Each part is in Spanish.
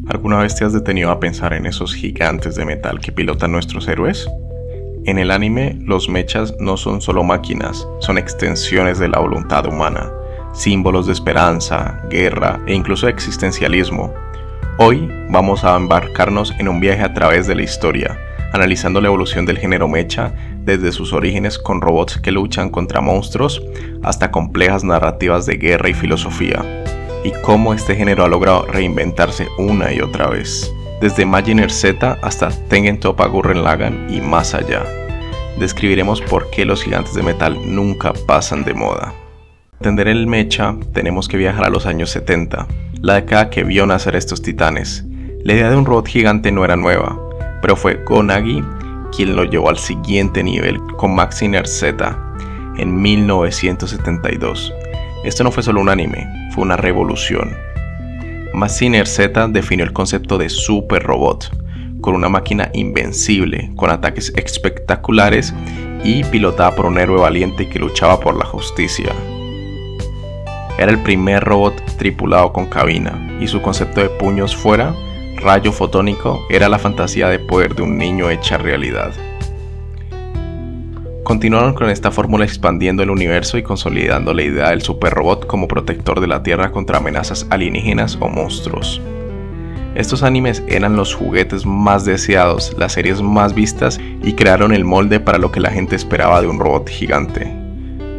¿Alguna vez te has detenido a pensar en esos gigantes de metal que pilotan nuestros héroes? En el anime, los mechas no son solo máquinas, son extensiones de la voluntad humana, símbolos de esperanza, guerra e incluso existencialismo. Hoy vamos a embarcarnos en un viaje a través de la historia, analizando la evolución del género mecha desde sus orígenes con robots que luchan contra monstruos hasta complejas narrativas de guerra y filosofía, y cómo este género ha logrado reinventarse una y otra vez, desde Mazinger Z hasta Tengen Toppa Gurren Lagann y más allá. Describiremos por qué los gigantes de metal nunca pasan de moda. Para entender el mecha, tenemos que viajar a los años 70, la década que vio nacer estos titanes. La idea de un robot gigante no era nueva, pero fue Go Nagai quien lo llevó al siguiente nivel con Mazinger Z en 1972. Esto no fue solo un anime, fue una revolución. Mazinger Z definió el concepto de super robot, con una máquina invencible, con ataques espectaculares y pilotada por un héroe valiente que luchaba por la justicia. Era el primer robot tripulado con cabina, y su concepto de puños fuera, rayo fotónico, era la fantasía de poder de un niño hecha realidad. Continuaron con esta fórmula expandiendo el universo y consolidando la idea del superrobot como protector de la Tierra contra amenazas alienígenas o monstruos. Estos animes eran los juguetes más deseados, las series más vistas y crearon el molde para lo que la gente esperaba de un robot gigante.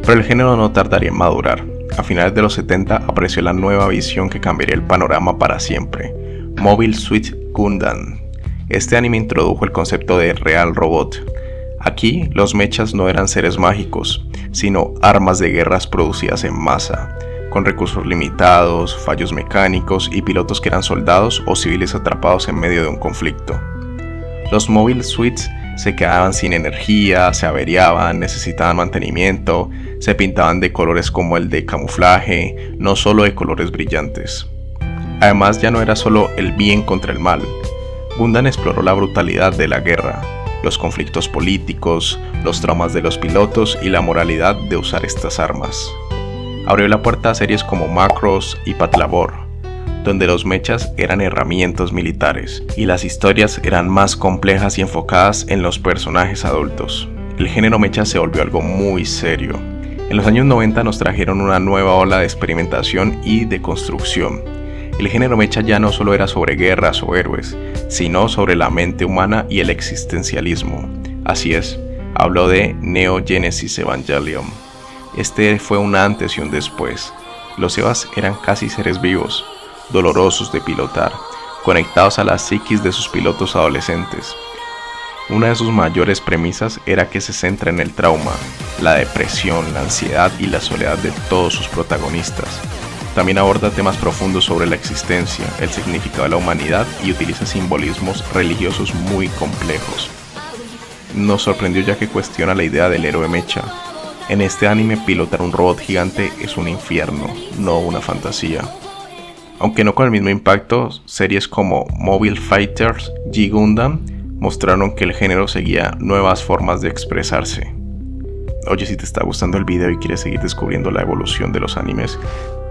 Pero el género no tardaría en madurar. A finales de los 70 apareció la nueva visión que cambiaría el panorama para siempre, Mobile Suit Gundam. Este anime introdujo el concepto de real robot. Aquí, los mechas no eran seres mágicos, sino armas de guerras producidas en masa, con recursos limitados, fallos mecánicos y pilotos que eran soldados o civiles atrapados en medio de un conflicto. Los Mobile Suits se quedaban sin energía, se averiaban, necesitaban mantenimiento, se pintaban de colores como el de camuflaje, no solo de colores brillantes. Además, ya no era solo el bien contra el mal. Gundam exploró la brutalidad de la guerra, los conflictos políticos, los traumas de los pilotos y la moralidad de usar estas armas. Abrió la puerta a series como Macross y Patlabor, donde los mechas eran herramientas militares y las historias eran más complejas y enfocadas en los personajes adultos. El género mecha se volvió algo muy serio. En los años 90 nos trajeron una nueva ola de experimentación y de construcción. El género mecha ya no solo era sobre guerras o héroes, sino sobre la mente humana y el existencialismo. Así es, habló de Neo Genesis Evangelion. Este fue un antes y un después. Los Evas eran casi seres vivos, dolorosos de pilotar, conectados a la psiquis de sus pilotos adolescentes. Una de sus mayores premisas era que se centra en el trauma, la depresión, la ansiedad y la soledad de todos sus protagonistas. También aborda temas profundos sobre la existencia, el significado de la humanidad y utiliza simbolismos religiosos muy complejos. Nos sorprendió ya que cuestiona la idea del héroe mecha. En este anime, pilotar un robot gigante es un infierno, no una fantasía. Aunque no con el mismo impacto, series como Mobile Fighters G Gundam mostraron que el género seguía nuevas formas de expresarse. Oye, si te está gustando el video y quieres seguir descubriendo la evolución de los animes,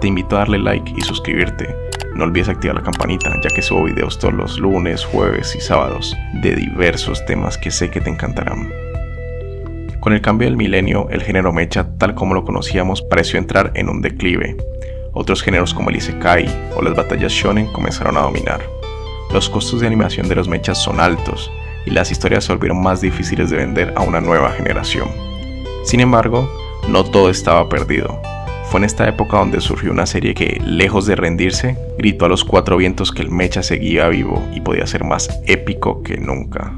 te invito a darle like y suscribirte. No olvides activar la campanita, ya que subo videos todos los lunes, jueves y sábados de diversos temas que sé que te encantarán. Con el cambio del milenio, el género mecha, tal como lo conocíamos, pareció entrar en un declive. Otros géneros como el isekai o las batallas shonen comenzaron a dominar. Los costos de animación de los mechas son altos y las historias se volvieron más difíciles de vender a una nueva generación. Sin embargo, no todo estaba perdido. Fue en esta época donde surgió una serie que, lejos de rendirse, gritó a los cuatro vientos que el mecha seguía vivo y podía ser más épico que nunca.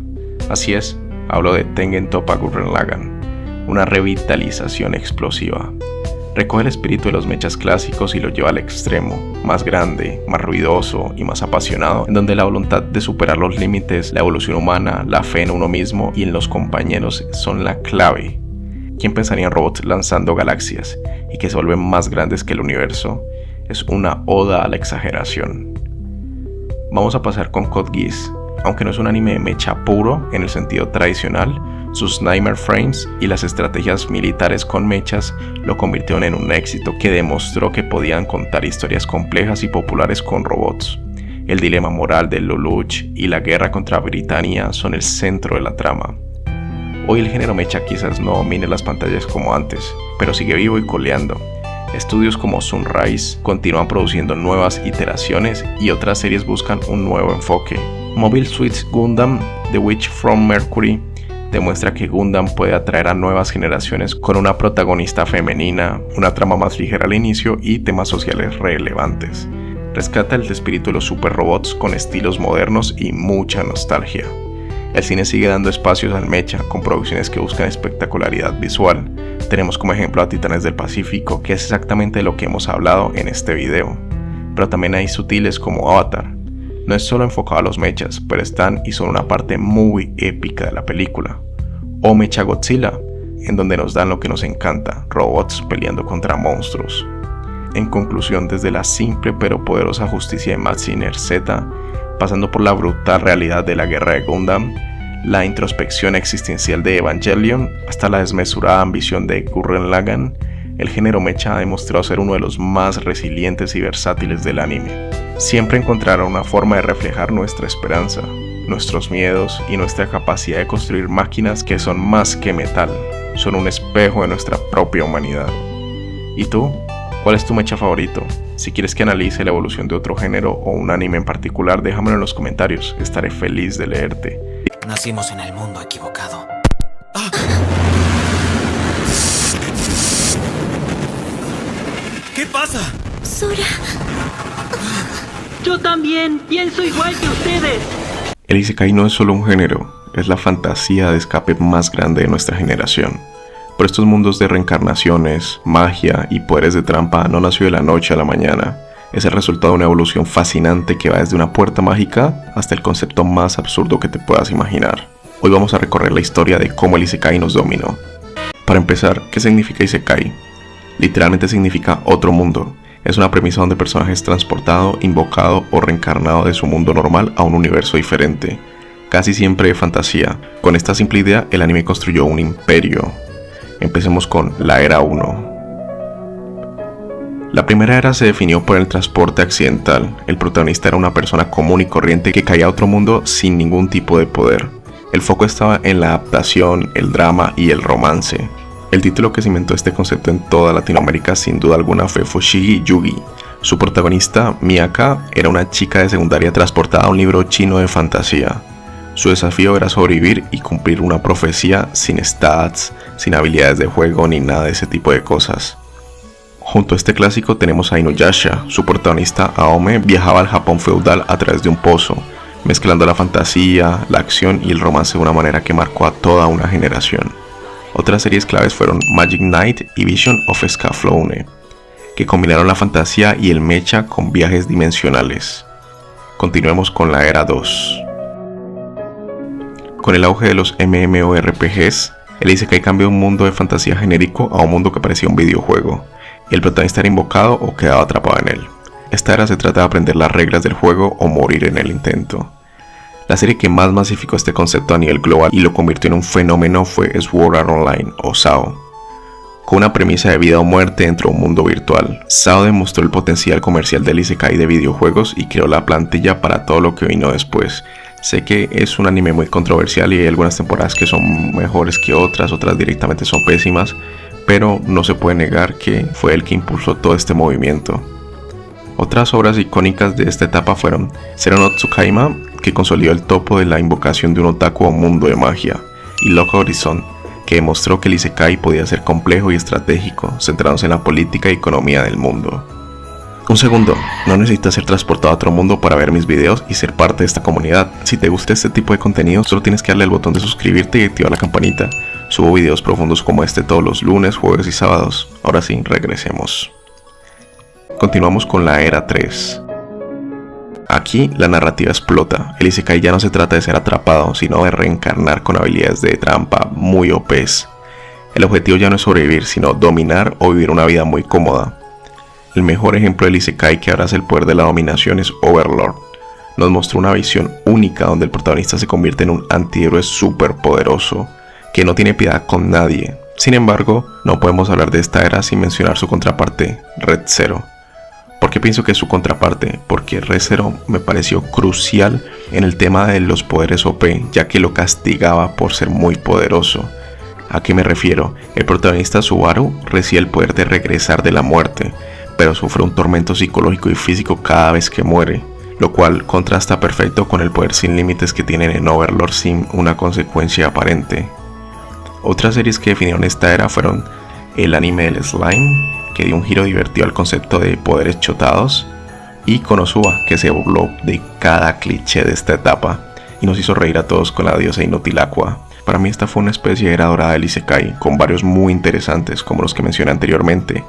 Así es, hablo de Tengen Toppa Gurren Lagann, una revitalización explosiva. Recoge el espíritu de los mechas clásicos y lo lleva al extremo, más grande, más ruidoso y más apasionado, en donde la voluntad de superar los límites, la evolución humana, la fe en uno mismo y en los compañeros son la clave. ¿Quién pensaría en robots lanzando galaxias y que se vuelven más grandes que el universo? Es una oda a la exageración. Vamos a pasar con Code Geass. Aunque no es un anime de mecha puro en el sentido tradicional, sus Nightmare Frames y las estrategias militares con mechas lo convirtieron en un éxito que demostró que podían contar historias complejas y populares con robots. El dilema moral de Lelouch y la guerra contra Britania son el centro de la trama. Hoy el género mecha quizás no domine las pantallas como antes, pero sigue vivo y coleando. Estudios como Sunrise continúan produciendo nuevas iteraciones y otras series buscan un nuevo enfoque. Mobile Suit Gundam: The Witch from Mercury demuestra que Gundam puede atraer a nuevas generaciones con una protagonista femenina, una trama más ligera al inicio y temas sociales relevantes. Rescata el espíritu de los super robots con estilos modernos y mucha nostalgia. El cine sigue dando espacios al mecha con producciones que buscan espectacularidad visual. Tenemos como ejemplo a Titanes del Pacífico, que es exactamente de lo que hemos hablado en este video. Pero también hay sutiles como Avatar. No es solo enfocado a los mechas, pero están y son una parte muy épica de la película. O Mecha Godzilla, en donde nos dan lo que nos encanta, robots peleando contra monstruos. En conclusión, desde la simple pero poderosa justicia de Mazinger Z, pasando por la brutal realidad de la guerra de Gundam, la introspección existencial de Evangelion, hasta la desmesurada ambición de Gurren Lagann, el género mecha ha demostrado ser uno de los más resilientes y versátiles del anime. Siempre encontrará una forma de reflejar nuestra esperanza, nuestros miedos y nuestra capacidad de construir máquinas que son más que metal, son un espejo de nuestra propia humanidad. ¿Y tú? ¿Cuál es tu mecha favorito? Si quieres que analice la evolución de otro género o un anime en particular, déjamelo en los comentarios, estaré feliz de leerte. Nacimos en el mundo equivocado. ¡Ah! ¿Qué pasa? Sora. Yo también pienso igual que ustedes. El Isekai no es solo un género, es la fantasía de escape más grande de nuestra generación. Pero estos mundos de reencarnaciones, magia y poderes de trampa no nació de la noche a la mañana. Es el resultado de una evolución fascinante que va desde una puerta mágica hasta el concepto más absurdo que te puedas imaginar. Hoy vamos a recorrer la historia de cómo el Isekai nos dominó. Para empezar, ¿qué significa Isekai? Literalmente significa otro mundo. Es una premisa donde el personaje es transportado, invocado o reencarnado de su mundo normal a un universo diferente, casi siempre de fantasía. Con esta simple idea, el anime construyó un imperio. Empecemos con la Era 1. La primera era se definió por el transporte accidental. El protagonista era una persona común y corriente que caía a otro mundo sin ningún tipo de poder. El foco estaba en la adaptación, el drama y el romance. El título que cimentó este concepto en toda Latinoamérica sin duda alguna fue Fushigi Yugi. Su protagonista, Miyaka, era una chica de secundaria transportada a un libro chino de fantasía. Su desafío era sobrevivir y cumplir una profecía sin stats, sin habilidades de juego ni nada de ese tipo de cosas. Junto a este clásico tenemos a Inuyasha. Su protagonista, Aome, viajaba al Japón feudal a través de un pozo, mezclando la fantasía, la acción y el romance de una manera que marcó a toda una generación. Otras series claves fueron Magic Knight y Vision of Scaflowne, que combinaron la fantasía y el mecha con viajes dimensionales. Continuemos con la Era 2. Con el auge de los MMORPGs, el Isekai cambió de un mundo de fantasía genérico a un mundo que parecía un videojuego. El protagonista era invocado o quedaba atrapado en él. Esta era se trata de aprender las reglas del juego o morir en el intento. La serie que más masificó este concepto a nivel global y lo convirtió en un fenómeno fue Sword Art Online o SAO. Con una premisa de vida o muerte dentro de un mundo virtual, SAO demostró el potencial comercial del Isekai de videojuegos y creó la plantilla para todo lo que vino después. Sé que es un anime muy controversial y hay algunas temporadas que son mejores que otras directamente son pésimas, pero no se puede negar que fue el que impulsó todo este movimiento. Otras obras icónicas de esta etapa fueron Zero no Tsukaima, que consolidó el topo de la invocación de un otaku a un mundo de magia, y Lock Horizon, que demostró que el Isekai podía ser complejo y estratégico, centrándose en la política y economía del mundo. Un segundo, no necesitas ser transportado a otro mundo para ver mis videos y ser parte de esta comunidad. Si te gusta este tipo de contenido, solo tienes que darle al botón de suscribirte y activar la campanita. Subo videos profundos como este todos los lunes, jueves y sábados. Ahora sí, regresemos. Continuamos con la Era 3. Aquí la narrativa explota. El Isekai ya no se trata de ser atrapado, sino de reencarnar con habilidades de trampa muy OPs. El objetivo ya no es sobrevivir, sino dominar o vivir una vida muy cómoda. El mejor ejemplo del Isekai que abraza el poder de la dominación es Overlord. Nos mostró una visión única donde el protagonista se convierte en un antihéroe súper poderoso, que no tiene piedad con nadie. Sin embargo, no podemos hablar de esta era sin mencionar su contraparte, Red Zero. ¿Por qué pienso que es su contraparte? Porque Re:Zero me pareció crucial en el tema de los poderes OP, ya que lo castigaba por ser muy poderoso. ¿A qué me refiero? El protagonista Subaru recibe el poder de regresar de la muerte, pero sufre un tormento psicológico y físico cada vez que muere, lo cual contrasta perfecto con el poder sin límites que tienen en Overlord sin una consecuencia aparente. Otras series que definieron esta era fueron el anime del Slime, que dio un giro divertido al concepto de poderes chotados, y Konosuba, que se burló de cada cliché de esta etapa y nos hizo reír a todos con la diosa inútil Aqua. Para mí esta fue una especie de era dorada del Isekai, con varios muy interesantes como los que mencioné anteriormente.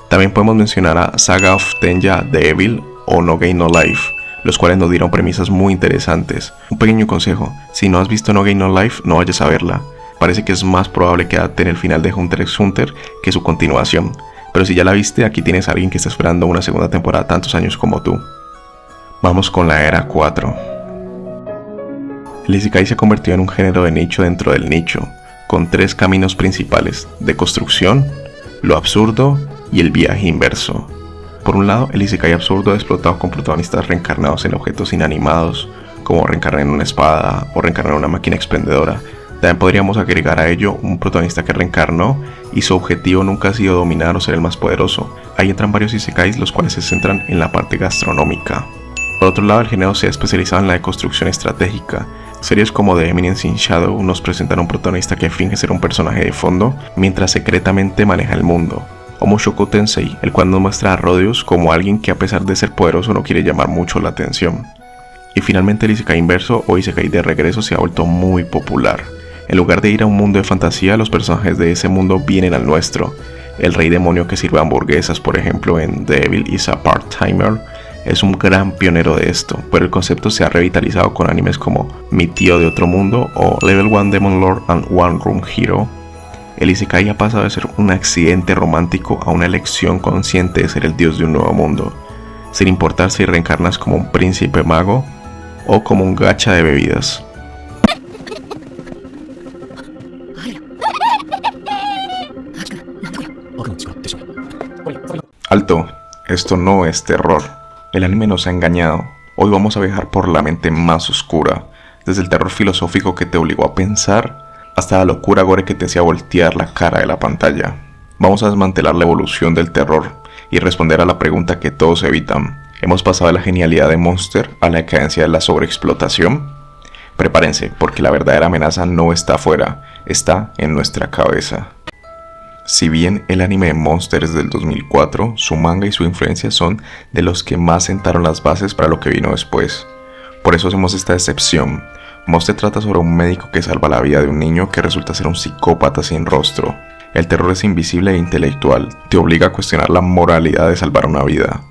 También podemos mencionar a Saga of Tenya the Evil o No Game No Life, los cuales nos dieron premisas muy interesantes. Un pequeño consejo: si no has visto No Game No Life, no vayas a verla. Parece que es más probable que adapten el final de Hunter x Hunter que su continuación. Pero si ya la viste, aquí tienes a alguien que está esperando una segunda temporada tantos años como tú. Vamos con la era 4. El Isekai se ha convertido en un género de nicho dentro del nicho, con 3 caminos principales: de construcción, lo absurdo y el viaje inverso. Por un lado, el Isekai absurdo ha explotado con protagonistas reencarnados en objetos inanimados, como reencarnar en una espada o reencarnar en una máquina expendedora. También podríamos agregar a ello un protagonista que reencarnó y su objetivo nunca ha sido dominar o ser el más poderoso. Ahí entran varios isekais, los cuales se centran en la parte gastronómica. Por otro lado, el género se ha especializado en la deconstrucción estratégica. Series como The Eminence in Shadow nos presentan a un protagonista que finge ser un personaje de fondo mientras secretamente maneja el mundo. O Mushoku Tensei, el cual nos muestra a Rodius como alguien que a pesar de ser poderoso no quiere llamar mucho la atención. Y finalmente el isekai inverso o isekai de regreso se ha vuelto muy popular. En lugar de ir a un mundo de fantasía, los personajes de ese mundo vienen al nuestro. El rey demonio que sirve hamburguesas, por ejemplo, en The Devil is a Part-Timer, es un gran pionero de esto, pero el concepto se ha revitalizado con animes como Mi tío de otro mundo o Level 1 Demon Lord and One Room Hero. El isekai ha pasado de ser un accidente romántico a una elección consciente de ser el dios de un nuevo mundo, sin importar si reencarnas como un príncipe mago o como un gacha de bebidas. Alto, esto no es terror. El anime nos ha engañado. Hoy vamos a viajar por la mente más oscura, desde el terror filosófico que te obligó a pensar hasta la locura gore que te hacía voltear la cara de la pantalla. Vamos a desmantelar la evolución del terror y responder a la pregunta que todos evitan. ¿Hemos pasado de la genialidad de Monster a la decadencia de la sobreexplotación? Prepárense, porque la verdadera amenaza no está afuera, está en nuestra cabeza. Si bien el anime de Monster es del 2004, su manga y su influencia son de los que más sentaron las bases para lo que vino después. Por eso hacemos esta excepción. Monster trata sobre un médico que salva la vida de un niño que resulta ser un psicópata sin rostro. El terror es invisible e intelectual, te obliga a cuestionar la moralidad de salvar una vida.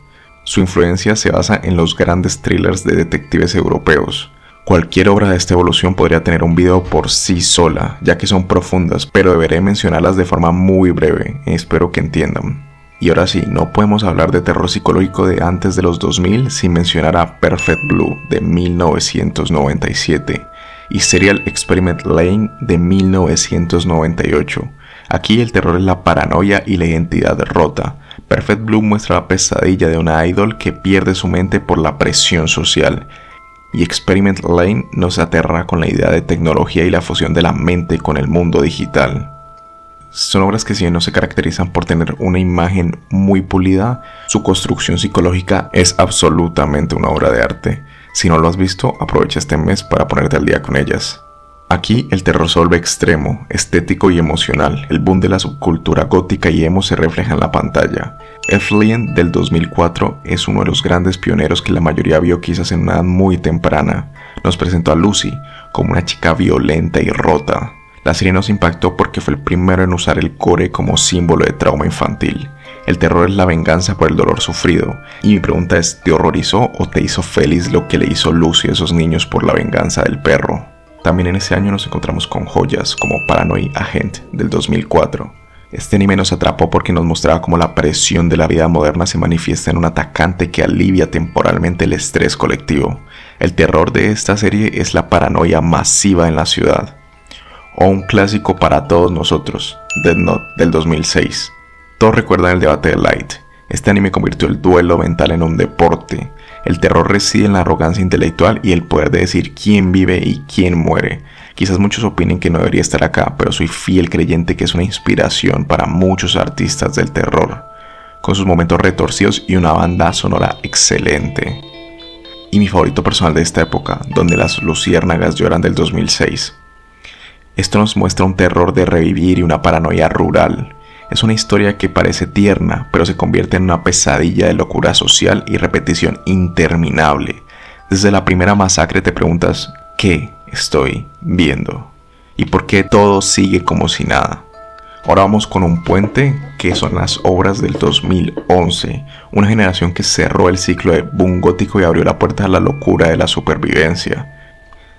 Su influencia se basa en los grandes thrillers de detectives europeos. Cualquier obra de esta evolución podría tener un video por sí sola, ya que son profundas, pero deberé mencionarlas de forma muy breve, espero que entiendan. Y ahora sí, no podemos hablar de terror psicológico de antes de los 2000 sin mencionar a Perfect Blue de 1997 y Serial Experiment Lain de 1998. Aquí el terror es la paranoia y la identidad rota. Perfect Blue muestra la pesadilla de una idol que pierde su mente por la presión social. Y Experiment Lain nos aterra con la idea de tecnología y la fusión de la mente con el mundo digital. Son obras que si bien no se caracterizan por tener una imagen muy pulida, su construcción psicológica es absolutamente una obra de arte. Si no lo has visto, aprovecha este mes para ponerte al día con ellas. Aquí el terror se vuelve extremo, estético y emocional. El boom de la subcultura gótica y emo se refleja en la pantalla. Eflien del 2004 es uno de los grandes pioneros que la mayoría vio quizás en una edad muy temprana. Nos presentó a Lucy como una chica violenta y rota. La serie nos impactó porque fue el primero en usar el gore como símbolo de trauma infantil. El terror es la venganza por el dolor sufrido. Y mi pregunta es, ¿te horrorizó o te hizo feliz lo que le hizo Lucy a esos niños por la venganza del perro? También en ese año nos encontramos con joyas como Paranoid Agent del 2004. Este anime nos atrapó porque nos mostraba cómo la presión de la vida moderna se manifiesta en un atacante que alivia temporalmente el estrés colectivo. El terror de esta serie es la paranoia masiva en la ciudad. O un clásico para todos nosotros, Death Note del 2006. Todos recuerdan el debate de Light, Este anime convirtió el duelo mental en un deporte. El terror reside en la arrogancia intelectual y el poder de decir quién vive y quién muere. Quizás muchos opinen que no debería estar acá, pero soy fiel creyente que es una inspiración para muchos artistas del terror, con sus momentos retorcidos y una banda sonora excelente. Y mi favorito personal de esta época, Donde las luciérnagas lloran, del 2006. Esto nos muestra un terror de revivir y una paranoia rural. Es una historia que parece tierna, pero se convierte en una pesadilla de locura social y repetición interminable. Desde la primera masacre te preguntas, ¿qué estoy viendo? ¿Y por qué todo sigue como si nada? Ahora vamos con Un puente, que son las obras del 2011, una generación que cerró el ciclo de boom gótico y abrió la puerta a la locura de la supervivencia.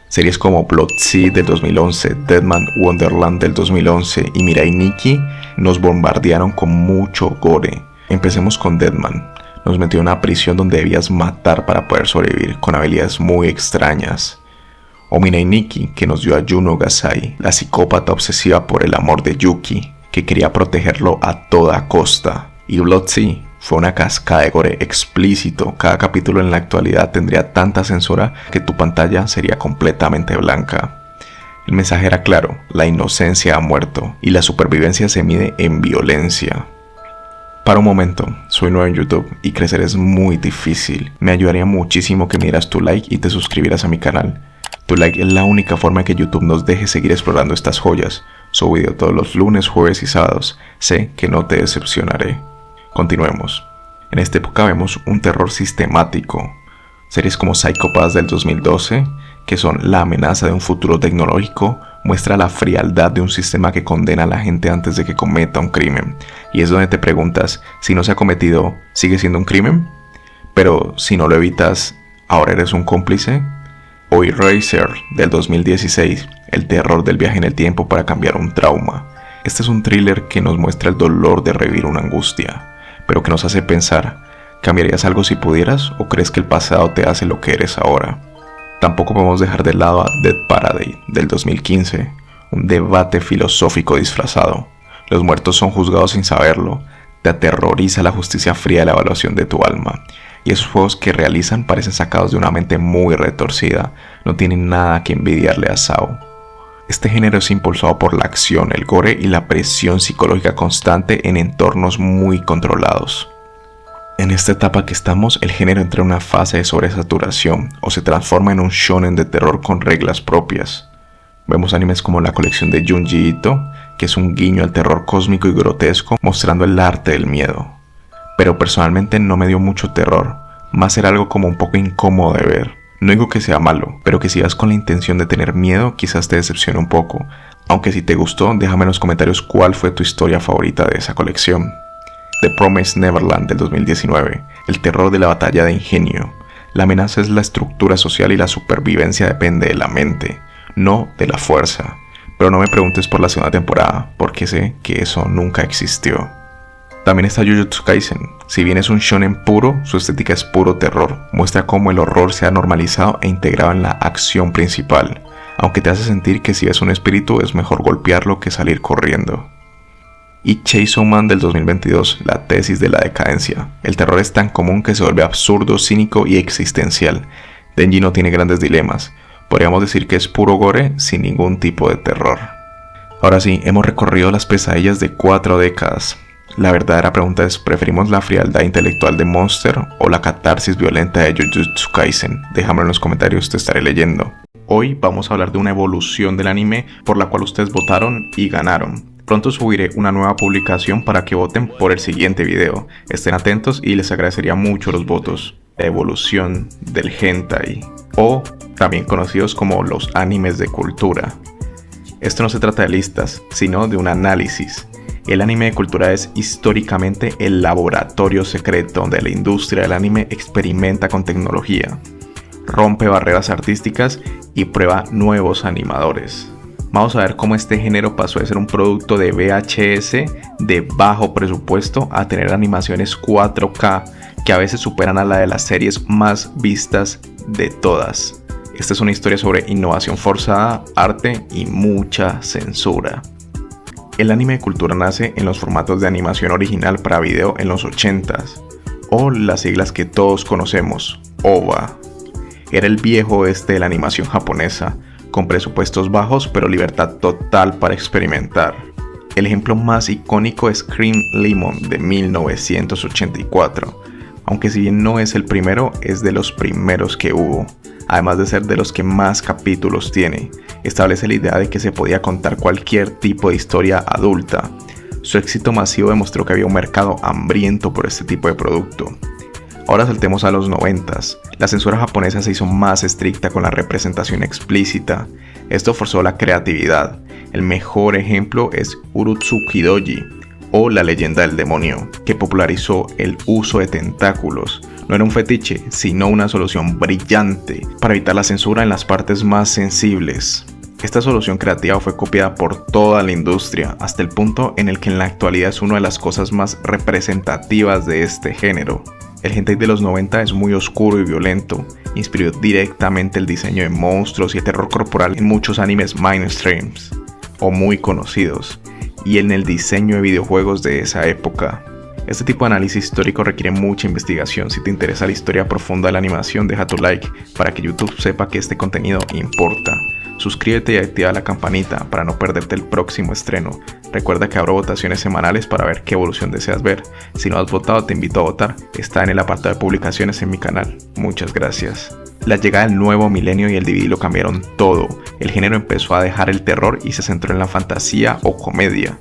Series como Bloodseed del 2011, Deadman Wonderland del 2011 y Mirai Nikki nos bombardearon con mucho gore. Empecemos con Deadman. Nos metió en una prisión donde debías matar para poder sobrevivir, con habilidades muy extrañas. O Mirai Nikki, que nos dio a Yuno Gasai, la psicópata obsesiva por el amor de Yuki, que quería protegerlo a toda costa. Y Bloodseed fue una cascada de gore explícito. Cada capítulo en la actualidad tendría tanta censura que tu pantalla sería completamente blanca. El mensaje era claro: la inocencia ha muerto y la supervivencia se mide en violencia. Para un momento, soy nuevo en YouTube y crecer es muy difícil. Me ayudaría muchísimo que me dieras tu like y te suscribieras a mi canal. Tu like es la única forma que YouTube nos deje seguir explorando estas joyas. Subo video todos los lunes, jueves y sábados. Sé que no te decepcionaré. Continuemos. En esta época vemos un terror sistemático. Series como Psycho Pass del 2012, que son la amenaza de un futuro tecnológico, muestra la frialdad de un sistema que condena a la gente antes de que cometa un crimen. Y es donde te preguntas, si no se ha cometido, ¿sigue siendo un crimen? Pero si no lo evitas, ¿ahora eres un cómplice? O Eraser del 2016, el terror del viaje en el tiempo para cambiar un trauma. Este es un thriller que nos muestra el dolor de revivir una angustia, pero que nos hace pensar, ¿cambiarías algo si pudieras o crees que el pasado te hace lo que eres ahora? Tampoco podemos dejar de lado a Dead Paradise del 2015, un debate filosófico disfrazado. Los muertos son juzgados sin saberlo, te aterroriza la justicia fría de la evaluación de tu alma, y esos juegos que realizan parecen sacados de una mente muy retorcida, no tienen nada que envidiarle a Saw. Este género es impulsado por la acción, el gore y la presión psicológica constante en entornos muy controlados. En esta etapa que estamos, el género entra en una fase de sobresaturación o se transforma en un shonen de terror con reglas propias. Vemos animes como la colección de Junji Ito, que es un guiño al terror cósmico y grotesco, mostrando el arte del miedo. Pero personalmente no me dio mucho terror, más era algo como un poco incómodo de ver. No digo que sea malo, pero que si vas con la intención de tener miedo, quizás te decepcione un poco. Aunque si te gustó, déjame en los comentarios cuál fue tu historia favorita de esa colección. The Promised Neverland del 2019, el terror de la batalla de ingenio. La amenaza es la estructura social y la supervivencia depende de la mente, no de la fuerza. Pero no me preguntes por la segunda temporada, porque sé que eso nunca existió. También está Jujutsu Kaisen. Si bien es un shonen puro, su estética es puro terror. Muestra cómo el horror se ha normalizado e integrado en la acción principal, aunque te hace sentir que si ves un espíritu es mejor golpearlo que salir corriendo. Y Chainsaw Man del 2022, la tesis de la decadencia. El terror es tan común que se vuelve absurdo, cínico y existencial. Denji no tiene grandes dilemas. Podríamos decir que es puro gore sin ningún tipo de terror. Ahora sí, hemos recorrido las pesadillas de 4 décadas. La verdadera pregunta es, ¿preferimos la frialdad intelectual de Monster o la catarsis violenta de Jujutsu Kaisen? Déjame en los comentarios, te estaré leyendo. Hoy vamos a hablar de una evolución del anime por la cual ustedes votaron y ganaron. Pronto subiré una nueva publicación para que voten por el siguiente video. Estén atentos y les agradecería mucho los votos. La evolución del hentai, o también conocidos como los animes de cultura. Esto no se trata de listas, sino de un análisis. El anime de cultura es históricamente el laboratorio secreto donde la industria del anime experimenta con tecnología, rompe barreras artísticas y prueba nuevos animadores. Vamos a ver cómo este género pasó de ser un producto de VHS de bajo presupuesto a tener animaciones 4K que a veces superan a la de las series más vistas de todas. Esta es una historia sobre innovación forzada, arte y mucha censura. El anime de cultura nace en los formatos de animación original para video en los 80s, o las siglas que todos conocemos, OVA. Era el viejo oeste de la animación japonesa, con presupuestos bajos pero libertad total para experimentar. El ejemplo más icónico es Cream Lemon de 1984, aunque si bien no es el primero, es de los primeros que hubo. Además de ser de los que más capítulos tiene, establece la idea de que se podía contar cualquier tipo de historia adulta. Su éxito masivo demostró que había un mercado hambriento por este tipo de producto. Ahora saltemos a los 90s. La censura japonesa se hizo más estricta con la representación explícita. Esto forzó la creatividad. El mejor ejemplo es Urotsuki Doji, o La leyenda del demonio, que popularizó el uso de tentáculos. No era un fetiche, sino una solución brillante para evitar la censura en las partes más sensibles. Esta solución creativa fue copiada por toda la industria, hasta el punto en el que en la actualidad es una de las cosas más representativas de este género. El hentai de los 90 es muy oscuro y violento, inspiró directamente el diseño de monstruos y el terror corporal en muchos animes mainstreams, o muy conocidos, y en el diseño de videojuegos de esa época. Este tipo de análisis histórico requiere mucha investigación. Si te interesa la historia profunda de la animación, deja tu like para que YouTube sepa que este contenido importa. Suscríbete y activa la campanita para no perderte el próximo estreno. Recuerda que abro votaciones semanales para ver qué evolución deseas ver. Si no has votado, te invito a votar. Está en el apartado de publicaciones en mi canal. Muchas gracias. La llegada del nuevo milenio y el DVD lo cambiaron todo. El género empezó a dejar el terror y se centró en la fantasía o comedia.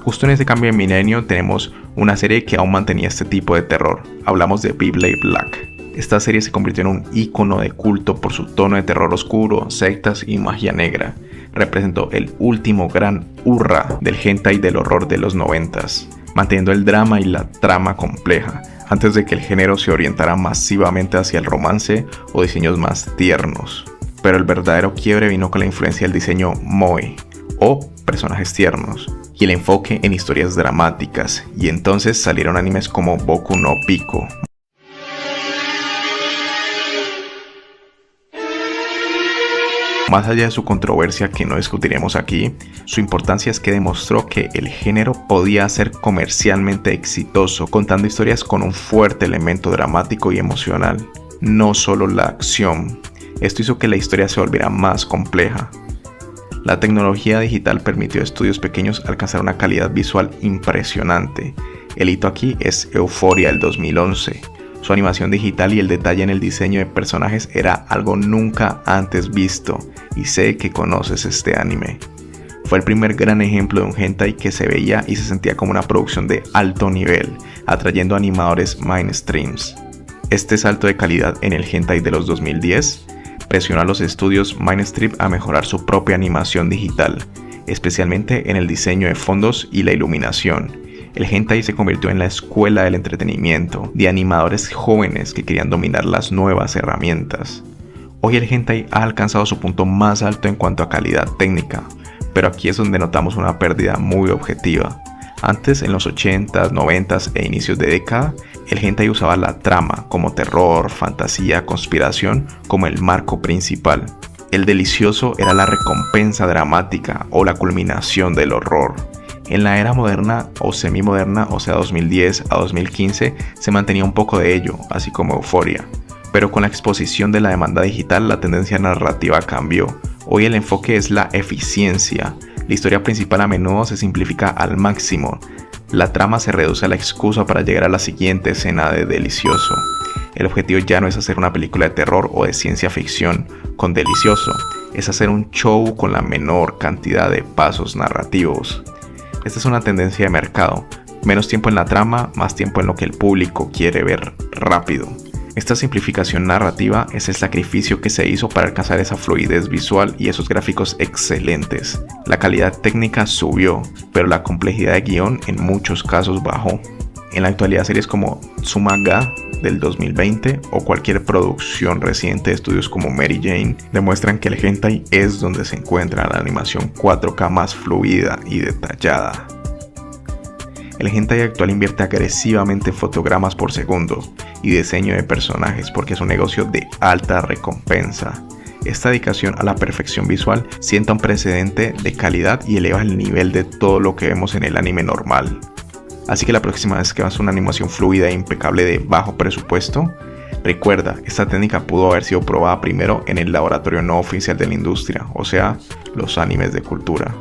Justo en ese cambio de milenio tenemos una serie que aún mantenía este tipo de terror. Hablamos de Beyblade Black. Esta serie se convirtió en un ícono de culto por su tono de terror oscuro, sectas y magia negra. Representó el último gran hurra del hentai del horror de los 90s, manteniendo el drama y la trama compleja, antes de que el género se orientara masivamente hacia el romance o diseños más tiernos. Pero el verdadero quiebre vino con la influencia del diseño moe, o personajes tiernos, y el enfoque en historias dramáticas, y entonces salieron animes como Boku no Pico. Más allá de su controversia que no discutiremos aquí, su importancia es que demostró que el género podía ser comercialmente exitoso, contando historias con un fuerte elemento dramático y emocional, no solo la acción. Esto hizo que la historia se volviera más compleja. La tecnología digital permitió a estudios pequeños alcanzar una calidad visual impresionante. El hito aquí es Euphoria del 2011. Su animación digital y el detalle en el diseño de personajes era algo nunca antes visto, y sé que conoces este anime. Fue el primer gran ejemplo de un hentai que se veía y se sentía como una producción de alto nivel, atrayendo animadores mainstreams. Este salto de calidad en el hentai de los 2010 presionó a los estudios mainstream a mejorar su propia animación digital, especialmente en el diseño de fondos y la iluminación. El hentai se convirtió en la escuela del entretenimiento de animadores jóvenes que querían dominar las nuevas herramientas. Hoy el hentai ha alcanzado su punto más alto en cuanto a calidad técnica, pero aquí es donde notamos una pérdida muy objetiva. Antes, en los 80s, 90s e inicios de década, el hentai usaba la trama como terror, fantasía, conspiración como el marco principal. El delicioso era la recompensa dramática o la culminación del horror. En la era moderna o semimoderna, o sea 2010 a 2015, se mantenía un poco de ello, así como Euphoria. Pero con la exposición de la demanda digital, la tendencia narrativa cambió. Hoy el enfoque es la eficiencia. La historia principal a menudo se simplifica al máximo. La trama se reduce a la excusa para llegar a la siguiente escena de delicioso. El objetivo ya no es hacer una película de terror o de ciencia ficción con delicioso, es hacer un show con la menor cantidad de pasos narrativos. Esta es una tendencia de mercado. Menos tiempo en la trama, más tiempo en lo que el público quiere ver rápido. Esta simplificación narrativa es el sacrificio que se hizo para alcanzar esa fluidez visual y esos gráficos excelentes. La calidad técnica subió, pero la complejidad de guión en muchos casos bajó. En la actualidad, series como Tsumaga del 2020 o cualquier producción reciente de estudios como Mary Jane demuestran que el hentai es donde se encuentra la animación 4K más fluida y detallada. El hentai actual invierte agresivamente en fotogramas por segundo y diseño de personajes porque es un negocio de alta recompensa. Esta dedicación a la perfección visual sienta un precedente de calidad y eleva el nivel de todo lo que vemos en el anime normal. Así que la próxima vez que veas una animación fluida e impecable de bajo presupuesto, recuerda, esta técnica pudo haber sido probada primero en el laboratorio no oficial de la industria, o sea, los animes de cultura.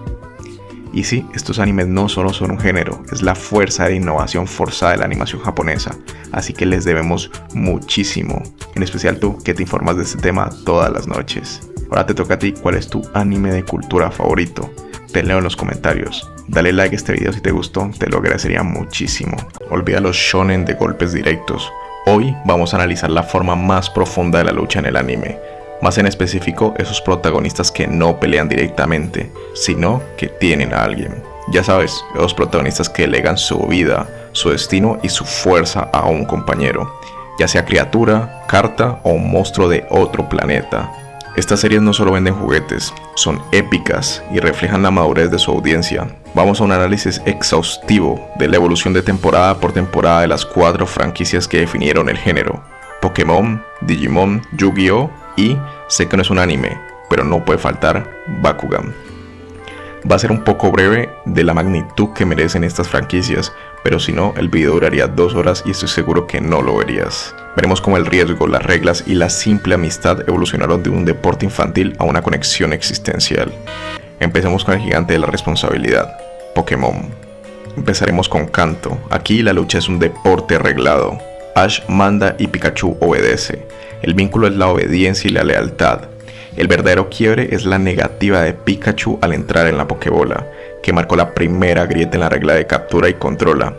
Y sí, estos animes no solo son un género, es la fuerza de innovación forzada de la animación japonesa, así que les debemos muchísimo, en especial tú que te informas de este tema todas las noches. Ahora te toca a ti, ¿cuál es tu anime de cultura favorito? Te leo en los comentarios. Dale like a este video si te gustó, te lo agradecería muchísimo. Olvida los shonen de golpes directos. Hoy vamos a analizar la forma más profunda de la lucha en el anime. Más en específico, esos protagonistas que no pelean directamente, sino que tienen a alguien. Ya sabes, esos protagonistas que delegan su vida, su destino y su fuerza a un compañero, ya sea criatura, carta o un monstruo de otro planeta. Estas series no solo venden juguetes, son épicas y reflejan la madurez de su audiencia. Vamos a un análisis exhaustivo de la evolución de temporada por temporada de las 4 franquicias que definieron el género: Pokémon, Digimon, Yu-Gi-Oh! Y sé que no es un anime, pero no puede faltar Bakugan. Va a ser un poco breve de la magnitud que merecen estas franquicias, pero si no, el video duraría 2 horas y estoy seguro que no lo verías. Veremos cómo el riesgo, las reglas y la simple amistad evolucionaron de un deporte infantil a una conexión existencial. Empecemos con el gigante de la responsabilidad, Pokémon. Empezaremos con Kanto. Aquí la lucha es un deporte arreglado. Ash manda y Pikachu obedece. El vínculo es la obediencia y la lealtad. El verdadero quiebre es la negativa de Pikachu al entrar en la Pokébola, que marcó la primera grieta en la regla de captura y controla.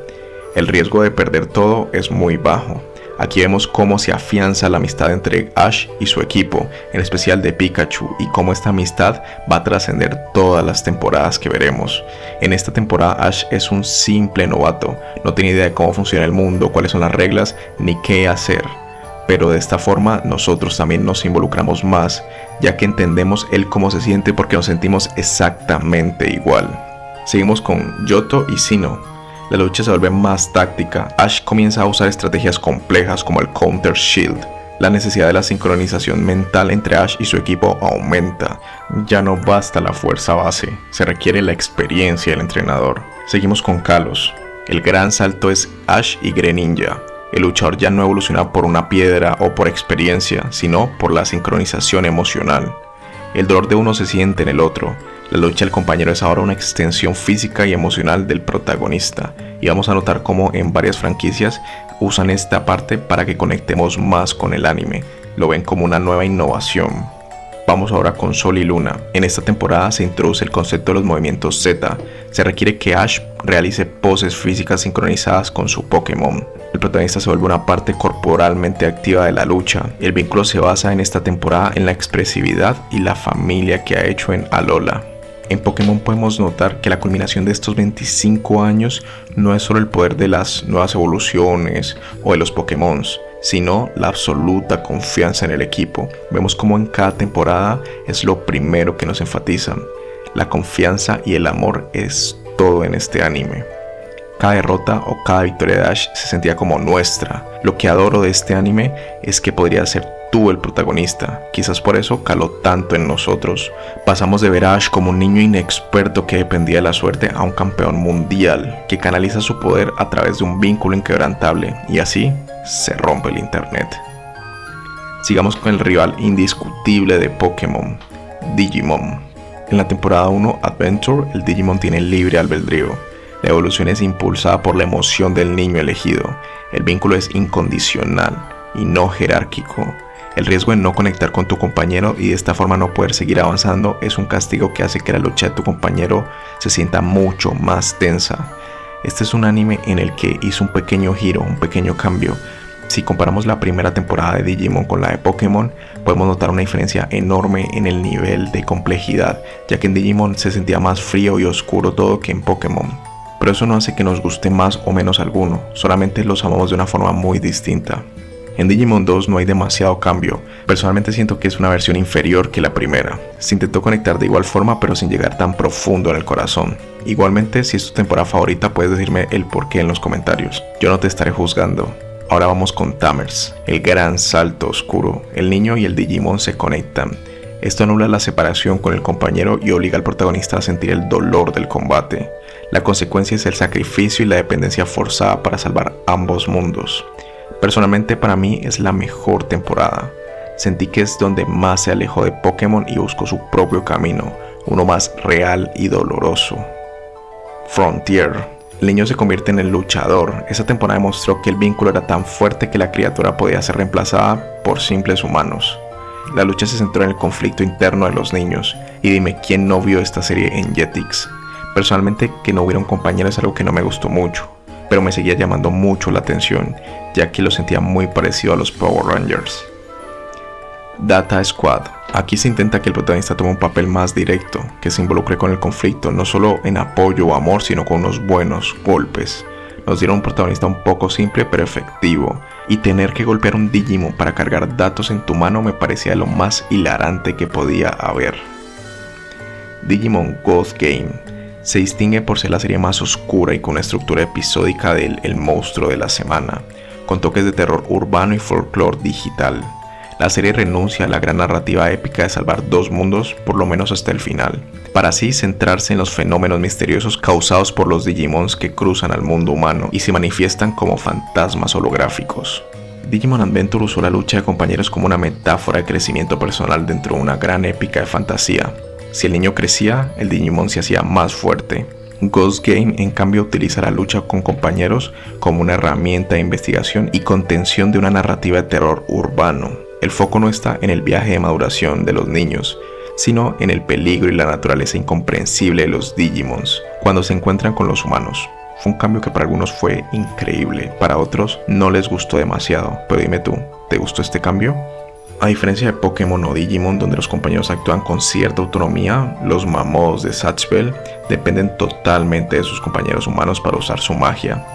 El riesgo de perder todo es muy bajo. Aquí vemos cómo se afianza la amistad entre Ash y su equipo, en especial de Pikachu, y cómo esta amistad va a trascender todas las temporadas que veremos. En esta temporada Ash es un simple novato, no tiene idea de cómo funciona el mundo, cuáles son las reglas, ni qué hacer. Pero de esta forma nosotros también nos involucramos más, ya que entendemos él cómo se siente porque nos sentimos exactamente igual. Seguimos con Yoto y Sinnoh. La lucha se vuelve más táctica. Ash comienza a usar estrategias complejas como el Counter Shield. La necesidad de la sincronización mental entre Ash y su equipo aumenta. Ya no basta la fuerza base, se requiere la experiencia del entrenador. Seguimos con Kalos. El gran salto es Ash y Greninja. El luchador ya no evoluciona por una piedra o por experiencia, sino por la sincronización emocional. El dolor de uno se siente en el otro. La lucha del compañero es ahora una extensión física y emocional del protagonista. Y vamos a notar cómo en varias franquicias usan esta parte para que conectemos más con el anime. Lo ven como una nueva innovación. Vamos ahora con Sol y Luna. En esta temporada se introduce el concepto de los movimientos Z. Se requiere que Ash realice poses físicas sincronizadas con su Pokémon. El protagonista se vuelve una parte corporalmente activa de la lucha. El vínculo se basa en esta temporada en la expresividad y la familia que ha hecho en Alola. En Pokémon podemos notar que la culminación de estos 25 años no es solo el poder de las nuevas evoluciones o de los Pokémon, sino la absoluta confianza en el equipo. Vemos como en cada temporada es lo primero que nos enfatizan. La confianza y el amor es todo en este anime. Cada derrota o cada victoria de Ash se sentía como nuestra. Lo que adoro de este anime es que podría ser tú el protagonista. Quizás por eso caló tanto en nosotros. Pasamos de ver a Ash como un niño inexperto que dependía de la suerte a un campeón mundial que canaliza su poder a través de un vínculo inquebrantable, y así se rompe el internet. Sigamos con el rival indiscutible de Pokémon, Digimon. En la temporada 1 Adventure, el Digimon tiene libre albedrío. La evolución es impulsada por la emoción del niño elegido. El vínculo es incondicional y no jerárquico. El riesgo de no conectar con tu compañero y de esta forma no poder seguir avanzando es un castigo que hace que la lucha de tu compañero se sienta mucho más tensa. Este es un anime en el que hizo un pequeño giro, un pequeño cambio. Si comparamos la primera temporada de Digimon con la de Pokémon, podemos notar una diferencia enorme en el nivel de complejidad, ya que en Digimon se sentía más frío y oscuro todo que en Pokémon. Pero eso no hace que nos guste más o menos alguno, solamente los amamos de una forma muy distinta. En Digimon 2 no hay demasiado cambio, personalmente siento que es una versión inferior que la primera. Se intentó conectar de igual forma pero sin llegar tan profundo en el corazón. Igualmente, si es tu temporada favorita puedes decirme el porqué en los comentarios, yo no te estaré juzgando. Ahora vamos con Tamers, el gran salto oscuro. El niño y el Digimon se conectan. Esto anula la separación con el compañero y obliga al protagonista a sentir el dolor del combate. La consecuencia es el sacrificio y la dependencia forzada para salvar ambos mundos. Personalmente para mí es la mejor temporada. Sentí que es donde más se alejó de Pokémon y buscó su propio camino, uno más real y doloroso. Frontier. El niño se convierte en el luchador. Esa temporada demostró que el vínculo era tan fuerte que la criatura podía ser reemplazada por simples humanos. La lucha se centró en el conflicto interno de los niños. Y dime quién no vio esta serie en Jetix. Personalmente, que no hubiera un compañero es algo que no me gustó mucho, pero me seguía llamando mucho la atención, ya que lo sentía muy parecido a los Power Rangers. Data Squad. Aquí se intenta que el protagonista tome un papel más directo, que se involucre con el conflicto, no solo en apoyo o amor, sino con unos buenos golpes. Nos dieron un protagonista un poco simple pero efectivo, y tener que golpear un Digimon para cargar datos en tu mano me parecía lo más hilarante que podía haber. Digimon Ghost Game se distingue por ser la serie más oscura y con una estructura episódica del El monstruo de la semana, con toques de terror urbano y folclore digital. La serie renuncia a la gran narrativa épica de salvar dos mundos, por lo menos hasta el final, para así centrarse en los fenómenos misteriosos causados por los Digimons que cruzan al mundo humano y se manifiestan como fantasmas holográficos. Digimon Adventure usó la lucha de compañeros como una metáfora de crecimiento personal dentro de una gran épica de fantasía. Si el niño crecía, el Digimon se hacía más fuerte. Ghost Game, en cambio, utiliza la lucha con compañeros como una herramienta de investigación y contención de una narrativa de terror urbano. El foco no está en el viaje de maduración de los niños, sino en el peligro y la naturaleza incomprensible de los Digimons cuando se encuentran con los humanos. Fue un cambio que para algunos fue increíble, para otros no les gustó demasiado, pero dime tú, ¿te gustó este cambio? A diferencia de Pokémon o Digimon, donde los compañeros actúan con cierta autonomía, los Mamodos de Zatch Bell dependen totalmente de sus compañeros humanos para usar su magia.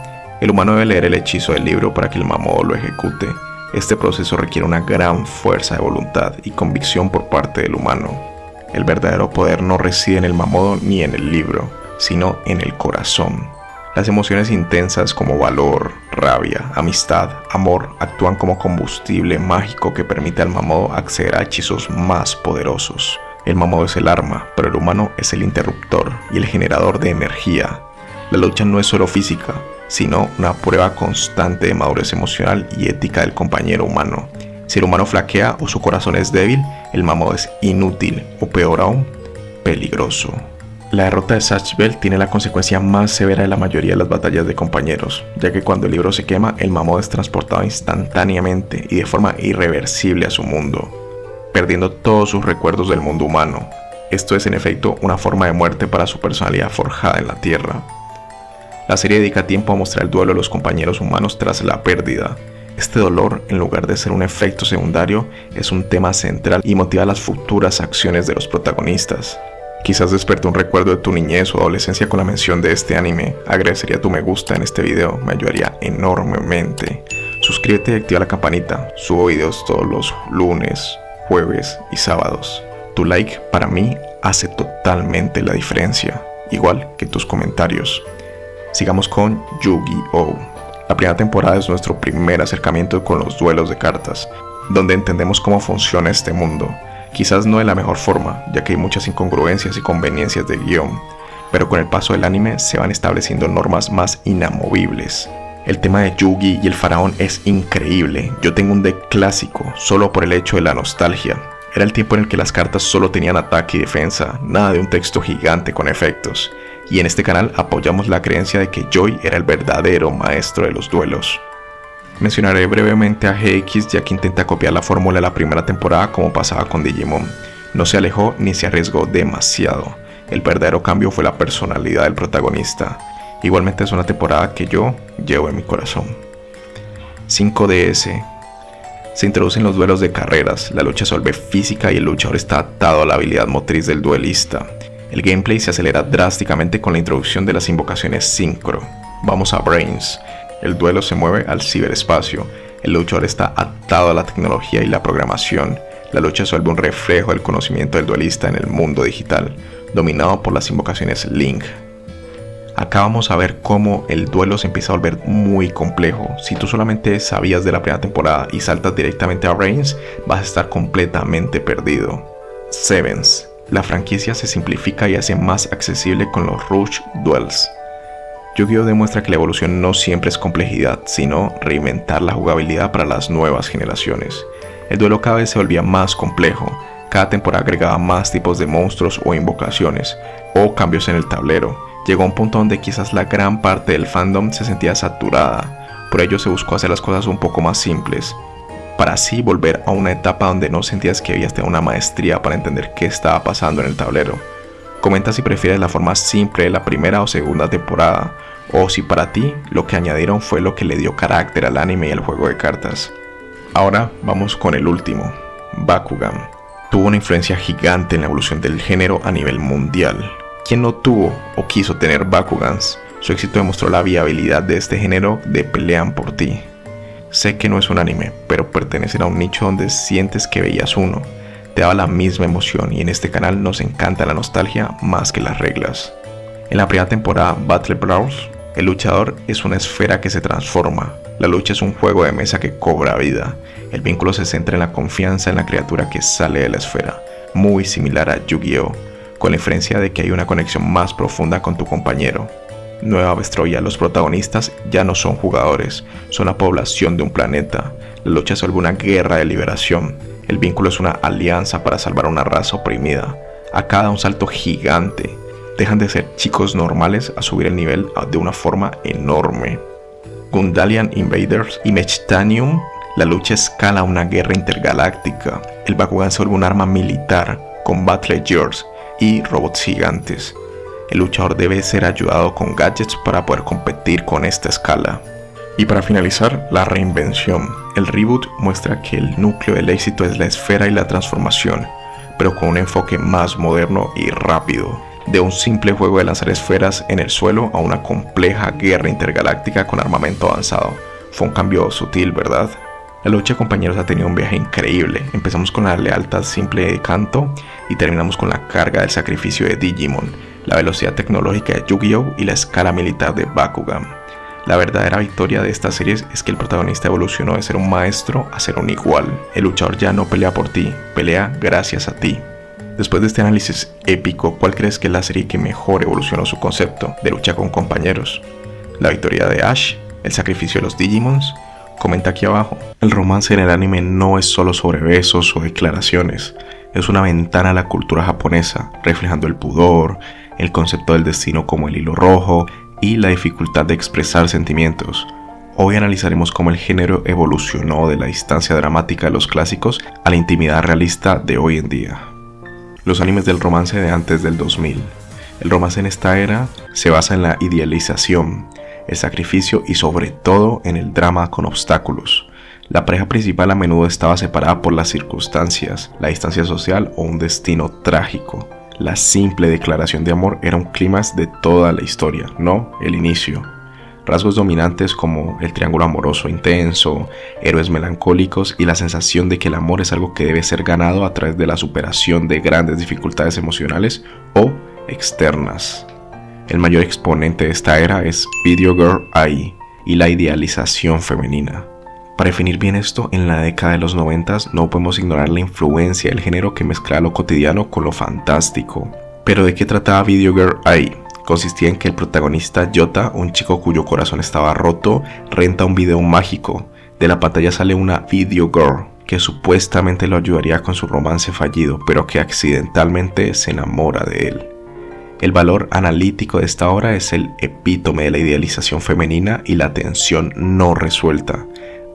El humano debe leer el hechizo del libro para que el Mamodo lo ejecute. Este proceso requiere una gran fuerza de voluntad y convicción por parte del humano. El verdadero poder no reside en el Mamodo ni en el libro, sino en el corazón. Las emociones intensas como valor, rabia, amistad, amor actúan como combustible mágico que permite al Mamodo acceder a hechizos más poderosos. El Mamodo es el arma, pero el humano es el interruptor y el generador de energía. La lucha no es solo física, sino una prueba constante de madurez emocional y ética del compañero humano. Si el humano flaquea o su corazón es débil, el Mamodo es inútil o peor aún, peligroso. La derrota de Zatch Bell tiene la consecuencia más severa de la mayoría de las batallas de compañeros, ya que cuando el libro se quema, el Mamodo es transportado instantáneamente y de forma irreversible a su mundo, perdiendo todos sus recuerdos del mundo humano. Esto es en efecto una forma de muerte para su personalidad forjada en la Tierra. La serie dedica tiempo a mostrar el duelo de los compañeros humanos tras la pérdida. Este dolor, en lugar de ser un efecto secundario, es un tema central y motiva las futuras acciones de los protagonistas. Quizás despertó un recuerdo de tu niñez o adolescencia con la mención de este anime. Agradecería tu me gusta en este video, me ayudaría enormemente. Suscríbete y activa la campanita. Subo videos todos los lunes, jueves y sábados. Tu like para mí hace totalmente la diferencia, igual que tus comentarios. Sigamos con Yu-Gi-Oh! La primera temporada es nuestro primer acercamiento con los duelos de cartas, donde entendemos cómo funciona este mundo. Quizás no de la mejor forma, ya que hay muchas incongruencias y conveniencias de guión, pero con el paso del anime se van estableciendo normas más inamovibles. El tema de Yugi y el faraón es increíble. Yo tengo un deck clásico, solo por el hecho de la nostalgia. Era el tiempo en el que las cartas solo tenían ataque y defensa, nada de un texto gigante con efectos. Y en este canal apoyamos la creencia de que Joy era el verdadero maestro de los duelos. Mencionaré brevemente a GX, ya que intenta copiar la fórmula de la primera temporada como pasaba con Digimon. No se alejó ni se arriesgó demasiado. El verdadero cambio fue la personalidad del protagonista. Igualmente es una temporada que yo llevo en mi corazón. 5DS. Se introducen los duelos de carreras, la lucha se vuelve física y el luchador está atado a la habilidad motriz del duelista. El gameplay se acelera drásticamente con la introducción de las invocaciones Synchro. Vamos a Brains. El duelo se mueve al ciberespacio. El luchador está atado a la tecnología y la programación. La lucha se vuelve un reflejo del conocimiento del duelista en el mundo digital, dominado por las invocaciones Link. Acá vamos a ver cómo el duelo se empieza a volver muy complejo. Si tú solamente sabías de la primera temporada y saltas directamente a Brains, vas a estar completamente perdido. Sevens. La franquicia se simplifica y hace más accesible con los Rush Duels. Yu-Gi-Oh! Demuestra que la evolución no siempre es complejidad, sino reinventar la jugabilidad para las nuevas generaciones. El duelo cada vez se volvía más complejo, cada temporada agregaba más tipos de monstruos o invocaciones, o cambios en el tablero. Llegó a un punto donde quizás la gran parte del fandom se sentía saturada, por ello se buscó hacer las cosas un poco más simples, para así volver a una etapa donde no sentías que debías tener una maestría para entender qué estaba pasando en el tablero. Comenta si prefieres la forma simple de la primera o segunda temporada, o si para ti lo que añadieron fue lo que le dio carácter al anime y al juego de cartas. Ahora vamos con el último, Bakugan. Tuvo una influencia gigante en la evolución del género a nivel mundial. ¿Quién no tuvo o quiso tener Bakugans? Su éxito demostró la viabilidad de este género de pelean por ti. Sé que no es un anime, pero pertenecer a un nicho donde sientes que veías uno te daba la misma emoción, y en este canal nos encanta la nostalgia más que las reglas. En la primera temporada Battle Brawls, el luchador es una esfera que se transforma. La lucha es un juego de mesa que cobra vida. El vínculo se centra en la confianza en la criatura que sale de la esfera, muy similar a Yu-Gi-Oh!, con la diferencia de que hay una conexión más profunda con tu compañero. Nueva Vestroya, los protagonistas ya no son jugadores, son la población de un planeta. La lucha se vuelve una guerra de liberación. El vínculo es una alianza para salvar a una raza oprimida. Acá da un salto gigante. Dejan de ser chicos normales a subir el nivel de una forma enorme. Gundalian Invaders y Mechtanium, la lucha escala a una guerra intergaláctica. El Bakugan se vuelve un arma militar con Battle Gears y robots gigantes. El luchador debe ser ayudado con gadgets para poder competir con esta escala. Y para finalizar, la reinvención. El reboot muestra que el núcleo del éxito es la esfera y la transformación, pero con un enfoque más moderno y rápido. De un simple juego de lanzar esferas en el suelo a una compleja guerra intergaláctica con armamento avanzado. Fue un cambio sutil, ¿verdad? La lucha de compañeros ha tenido un viaje increíble. Empezamos con la lealtad simple de Kanto y terminamos con la carga del sacrificio de Digimon, la velocidad tecnológica de Yu-Gi-Oh! Y la escala militar de Bakugan. La verdadera victoria de esta serie es que el protagonista evolucionó de ser un maestro a ser un igual. El luchador ya no pelea por ti, pelea gracias a ti. Después de este análisis épico, ¿cuál crees que es la serie que mejor evolucionó su concepto de lucha con compañeros? ¿La victoria de Ash? ¿El sacrificio de los Digimons? Comenta aquí abajo. El romance en el anime no es solo sobre besos o declaraciones, es una ventana a la cultura japonesa, reflejando el pudor, el concepto del destino como el hilo rojo y la dificultad de expresar sentimientos. Hoy analizaremos cómo el género evolucionó de la distancia dramática de los clásicos a la intimidad realista de hoy en día. Los animes del romance de antes del 2000. El romance en esta era se basa en la idealización, el sacrificio y sobre todo en el drama con obstáculos. La pareja principal a menudo estaba separada por las circunstancias, la distancia social o un destino trágico. La simple declaración de amor era un clímax de toda la historia, no el inicio. Rasgos dominantes como el triángulo amoroso intenso, héroes melancólicos y la sensación de que el amor es algo que debe ser ganado a través de la superación de grandes dificultades emocionales o externas. El mayor exponente de esta era es Video Girl Ai y la idealización femenina. Para definir bien esto, en la década de los 90 no podemos ignorar la influencia del género que mezclaba lo cotidiano con lo fantástico. ¿Pero de qué trataba Video Girl Ai? Consistía en que el protagonista Yota, un chico cuyo corazón estaba roto, renta un video mágico. De la pantalla sale una Video Girl que supuestamente lo ayudaría con su romance fallido, pero que accidentalmente se enamora de él. El valor analítico de esta obra es el epítome de la idealización femenina y la tensión no resuelta.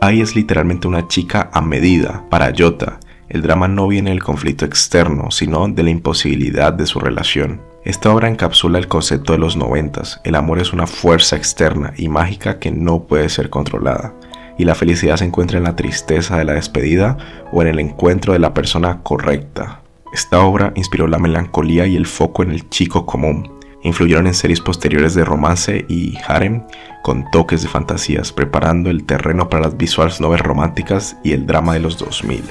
Ai es literalmente una chica a medida para Yota. El drama no viene del conflicto externo, sino de la imposibilidad de su relación. Esta obra encapsula el concepto de los 90s. El amor es una fuerza externa y mágica que no puede ser controlada. Y la felicidad se encuentra en la tristeza de la despedida o en el encuentro de la persona correcta. Esta obra inspiró la melancolía y el foco en el chico común. Influyeron en series posteriores de romance y harem con toques de fantasías, preparando el terreno para las visuals novelas románticas y el drama de los 2000.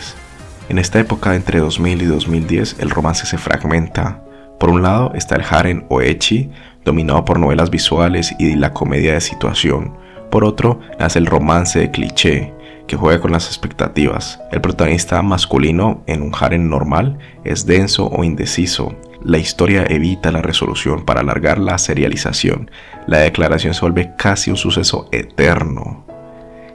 En esta época, entre 2000 y 2010, el romance se fragmenta. Por un lado está el harem o ecchi, dominado por novelas visuales y la comedia de situación. Por otro, nace el romance de cliché, que juega con las expectativas. El protagonista masculino en un harem normal es denso o indeciso. La historia evita la resolución para alargar la serialización. La declaración se vuelve casi un suceso eterno.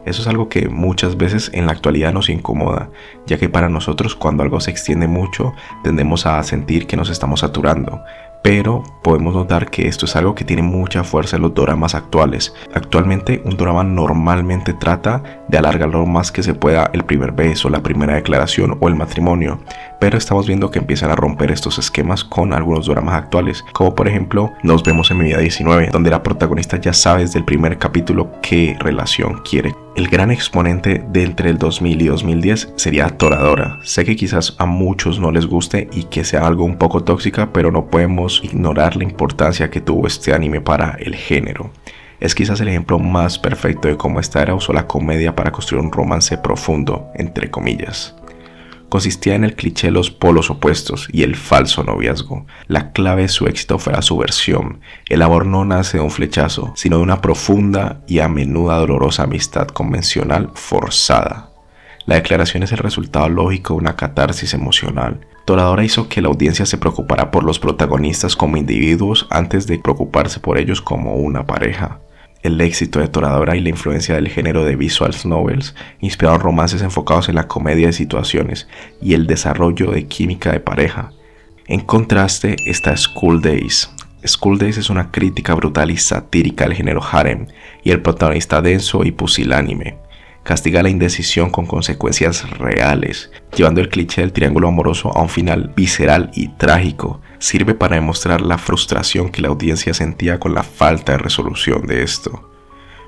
Eso es algo que muchas veces en la actualidad nos incomoda, ya que para nosotros cuando algo se extiende mucho tendemos a sentir que nos estamos saturando. Pero podemos notar que esto es algo que tiene mucha fuerza en los doramas actuales. Actualmente un dorama normalmente trata de alargar lo más que se pueda el primer beso, la primera declaración o el matrimonio. Pero estamos viendo que empiezan a romper estos esquemas con algunos doramas actuales. Como por ejemplo Nos vemos en mi vida 19, donde la protagonista ya sabe desde el primer capítulo qué relación quiere. El gran exponente de entre el 2000 y 2010 sería Toradora. Sé que quizás a muchos no les guste y que sea algo un poco tóxica, pero no podemos ignorar la importancia que tuvo este anime para el género. Es quizás el ejemplo más perfecto de cómo esta era usó la comedia para construir un romance profundo, entre comillas. Consistía en el cliché de los polos opuestos y el falso noviazgo. La clave de su éxito fue la subversión. El amor no nace de un flechazo, sino de una profunda y a menudo dolorosa amistad convencional forzada. La declaración es el resultado lógico de una catarsis emocional. Toradora hizo que la audiencia se preocupara por los protagonistas como individuos antes de preocuparse por ellos como una pareja. El éxito de Toradora y la influencia del género de visual novels inspiraron romances enfocados en la comedia de situaciones y el desarrollo de química de pareja. En contraste está School Days. School Days es una crítica brutal y satírica del género harem y el protagonista denso y pusilánime. Castiga la indecisión con consecuencias reales, llevando el cliché del triángulo amoroso a un final visceral y trágico. Sirve para demostrar la frustración que la audiencia sentía con la falta de resolución de esto.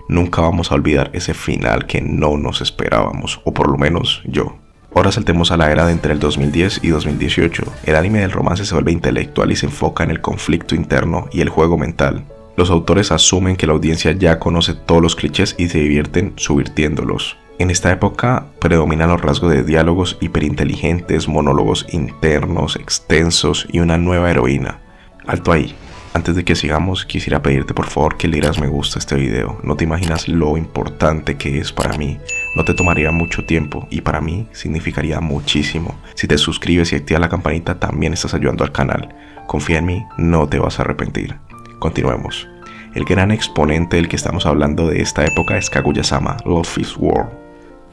Nunca vamos a olvidar ese final que no nos esperábamos, o por lo menos yo. Ahora saltemos a la era de entre el 2010 y 2018. El anime del romance se vuelve intelectual y se enfoca en el conflicto interno y el juego mental. Los autores asumen que la audiencia ya conoce todos los clichés y se divierten subvirtiéndolos. En esta época predominan los rasgos de diálogos hiperinteligentes, monólogos internos, extensos y una nueva heroína. Alto ahí. Antes de que sigamos, quisiera pedirte por favor que le dieras me gusta a este video. No te imaginas lo importante que es para mí. No te tomaría mucho tiempo y para mí significaría muchísimo. Si te suscribes y activas la campanita también estás ayudando al canal. Confía en mí, no te vas a arrepentir. Continuemos. El gran exponente del que estamos hablando de esta época es Kaguya-sama, Love is War.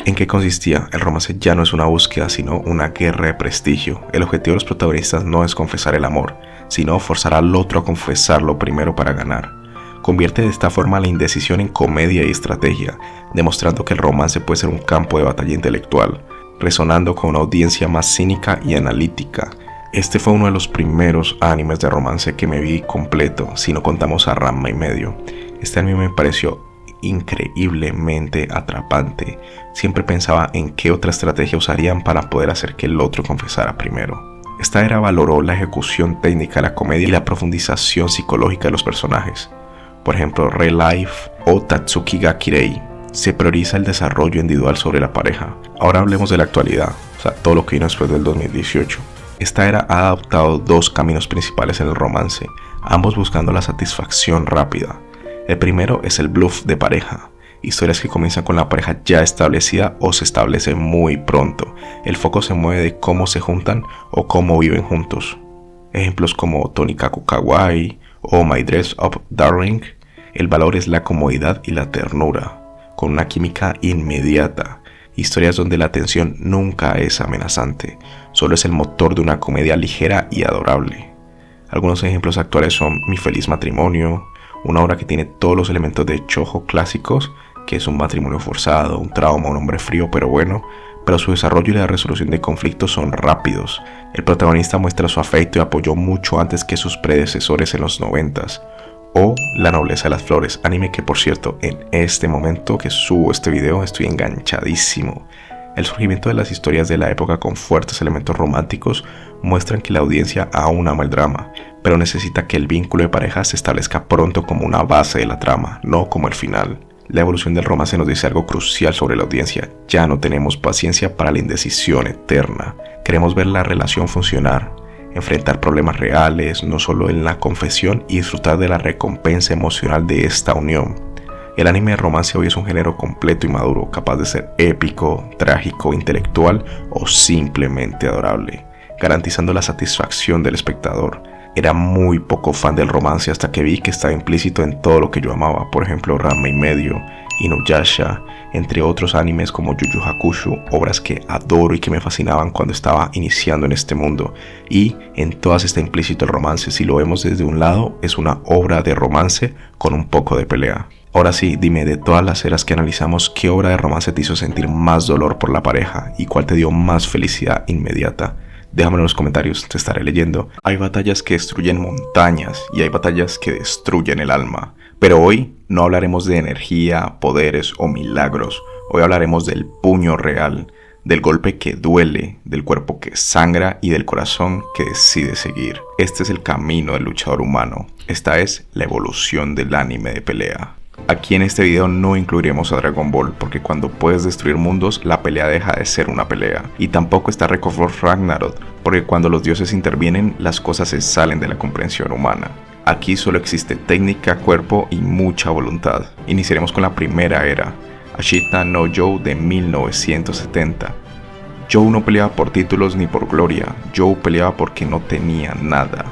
¿En qué consistía? El romance ya no es una búsqueda, sino una guerra de prestigio. El objetivo de los protagonistas no es confesar el amor, sino forzar al otro a confesarlo primero para ganar. Convierte de esta forma la indecisión en comedia y estrategia, demostrando que el romance puede ser un campo de batalla intelectual, resonando con una audiencia más cínica y analítica. Este fue uno de los primeros animes de romance que me vi completo, si no contamos a Ranma y medio. Este anime me pareció increíblemente atrapante. Siempre pensaba en qué otra estrategia usarían para poder hacer que el otro confesara primero. Esta era valoró la ejecución técnica de la comedia y la profundización psicológica de los personajes. Por ejemplo, Real Life o Tatsuki ga Kirei. Se prioriza el desarrollo individual sobre la pareja. Ahora hablemos de la actualidad, o sea, todo lo que vino después del 2018. Esta era ha adoptado dos caminos principales en el romance, ambos buscando la satisfacción rápida. El primero es el bluff de pareja, historias que comienzan con la pareja ya establecida o se establecen muy pronto. El foco se mueve de cómo se juntan o cómo viven juntos. Ejemplos como Tonikaku Kawaii o My Dress Up Darling. El valor es la comodidad y la ternura, con una química inmediata. Historias donde la tensión nunca es amenazante, solo es el motor de una comedia ligera y adorable. Algunos ejemplos actuales son Mi Feliz Matrimonio, una obra que tiene todos los elementos de shoujo clásicos, que es un matrimonio forzado, un trauma, un hombre frío pero bueno, pero su desarrollo y la resolución de conflictos son rápidos. El protagonista muestra su afecto y apoyo mucho antes que sus predecesores en los 90s. O La Nobleza de las Flores, anime que por cierto en este momento que subo este video estoy enganchadísimo. El surgimiento de las historias de la época con fuertes elementos románticos muestran que la audiencia aún ama el drama, pero necesita que el vínculo de pareja se establezca pronto como una base de la trama, no como el final. La evolución del romance nos dice algo crucial sobre la audiencia. Ya no tenemos paciencia para la indecisión eterna. Queremos ver la relación funcionar, enfrentar problemas reales, no solo en la confesión, y disfrutar de la recompensa emocional de esta unión. El anime de romance hoy es un género completo y maduro, capaz de ser épico, trágico, intelectual o simplemente adorable, garantizando la satisfacción del espectador. Era muy poco fan del romance hasta que vi que estaba implícito en todo lo que yo amaba, por ejemplo Ranma y medio, Inuyasha, entre otros animes como Yu Yu Hakusho, obras que adoro y que me fascinaban cuando estaba iniciando en este mundo. Y en todas está implícito el romance. Si lo vemos desde un lado, es una obra de romance con un poco de pelea. Ahora sí, dime, de todas las eras que analizamos, ¿qué obra de romance te hizo sentir más dolor por la pareja y cuál te dio más felicidad inmediata? Déjamelo en los comentarios, te estaré leyendo. Hay batallas que destruyen montañas y hay batallas que destruyen el alma. Pero hoy no hablaremos de energía, poderes o milagros. Hoy hablaremos del puño real, del golpe que duele, del cuerpo que sangra y del corazón que decide seguir. Este es el camino del luchador humano. Esta es la evolución del anime de pelea. Aquí en este video no incluiremos a Dragon Ball, porque cuando puedes destruir mundos, la pelea deja de ser una pelea. Y tampoco está Record of Ragnarok, porque cuando los dioses intervienen, las cosas se salen de la comprensión humana. Aquí solo existe técnica, cuerpo y mucha voluntad. Iniciaremos con la primera era, Ashita no Joe de 1970. Joe no peleaba por títulos ni por gloria, Joe peleaba porque no tenía nada.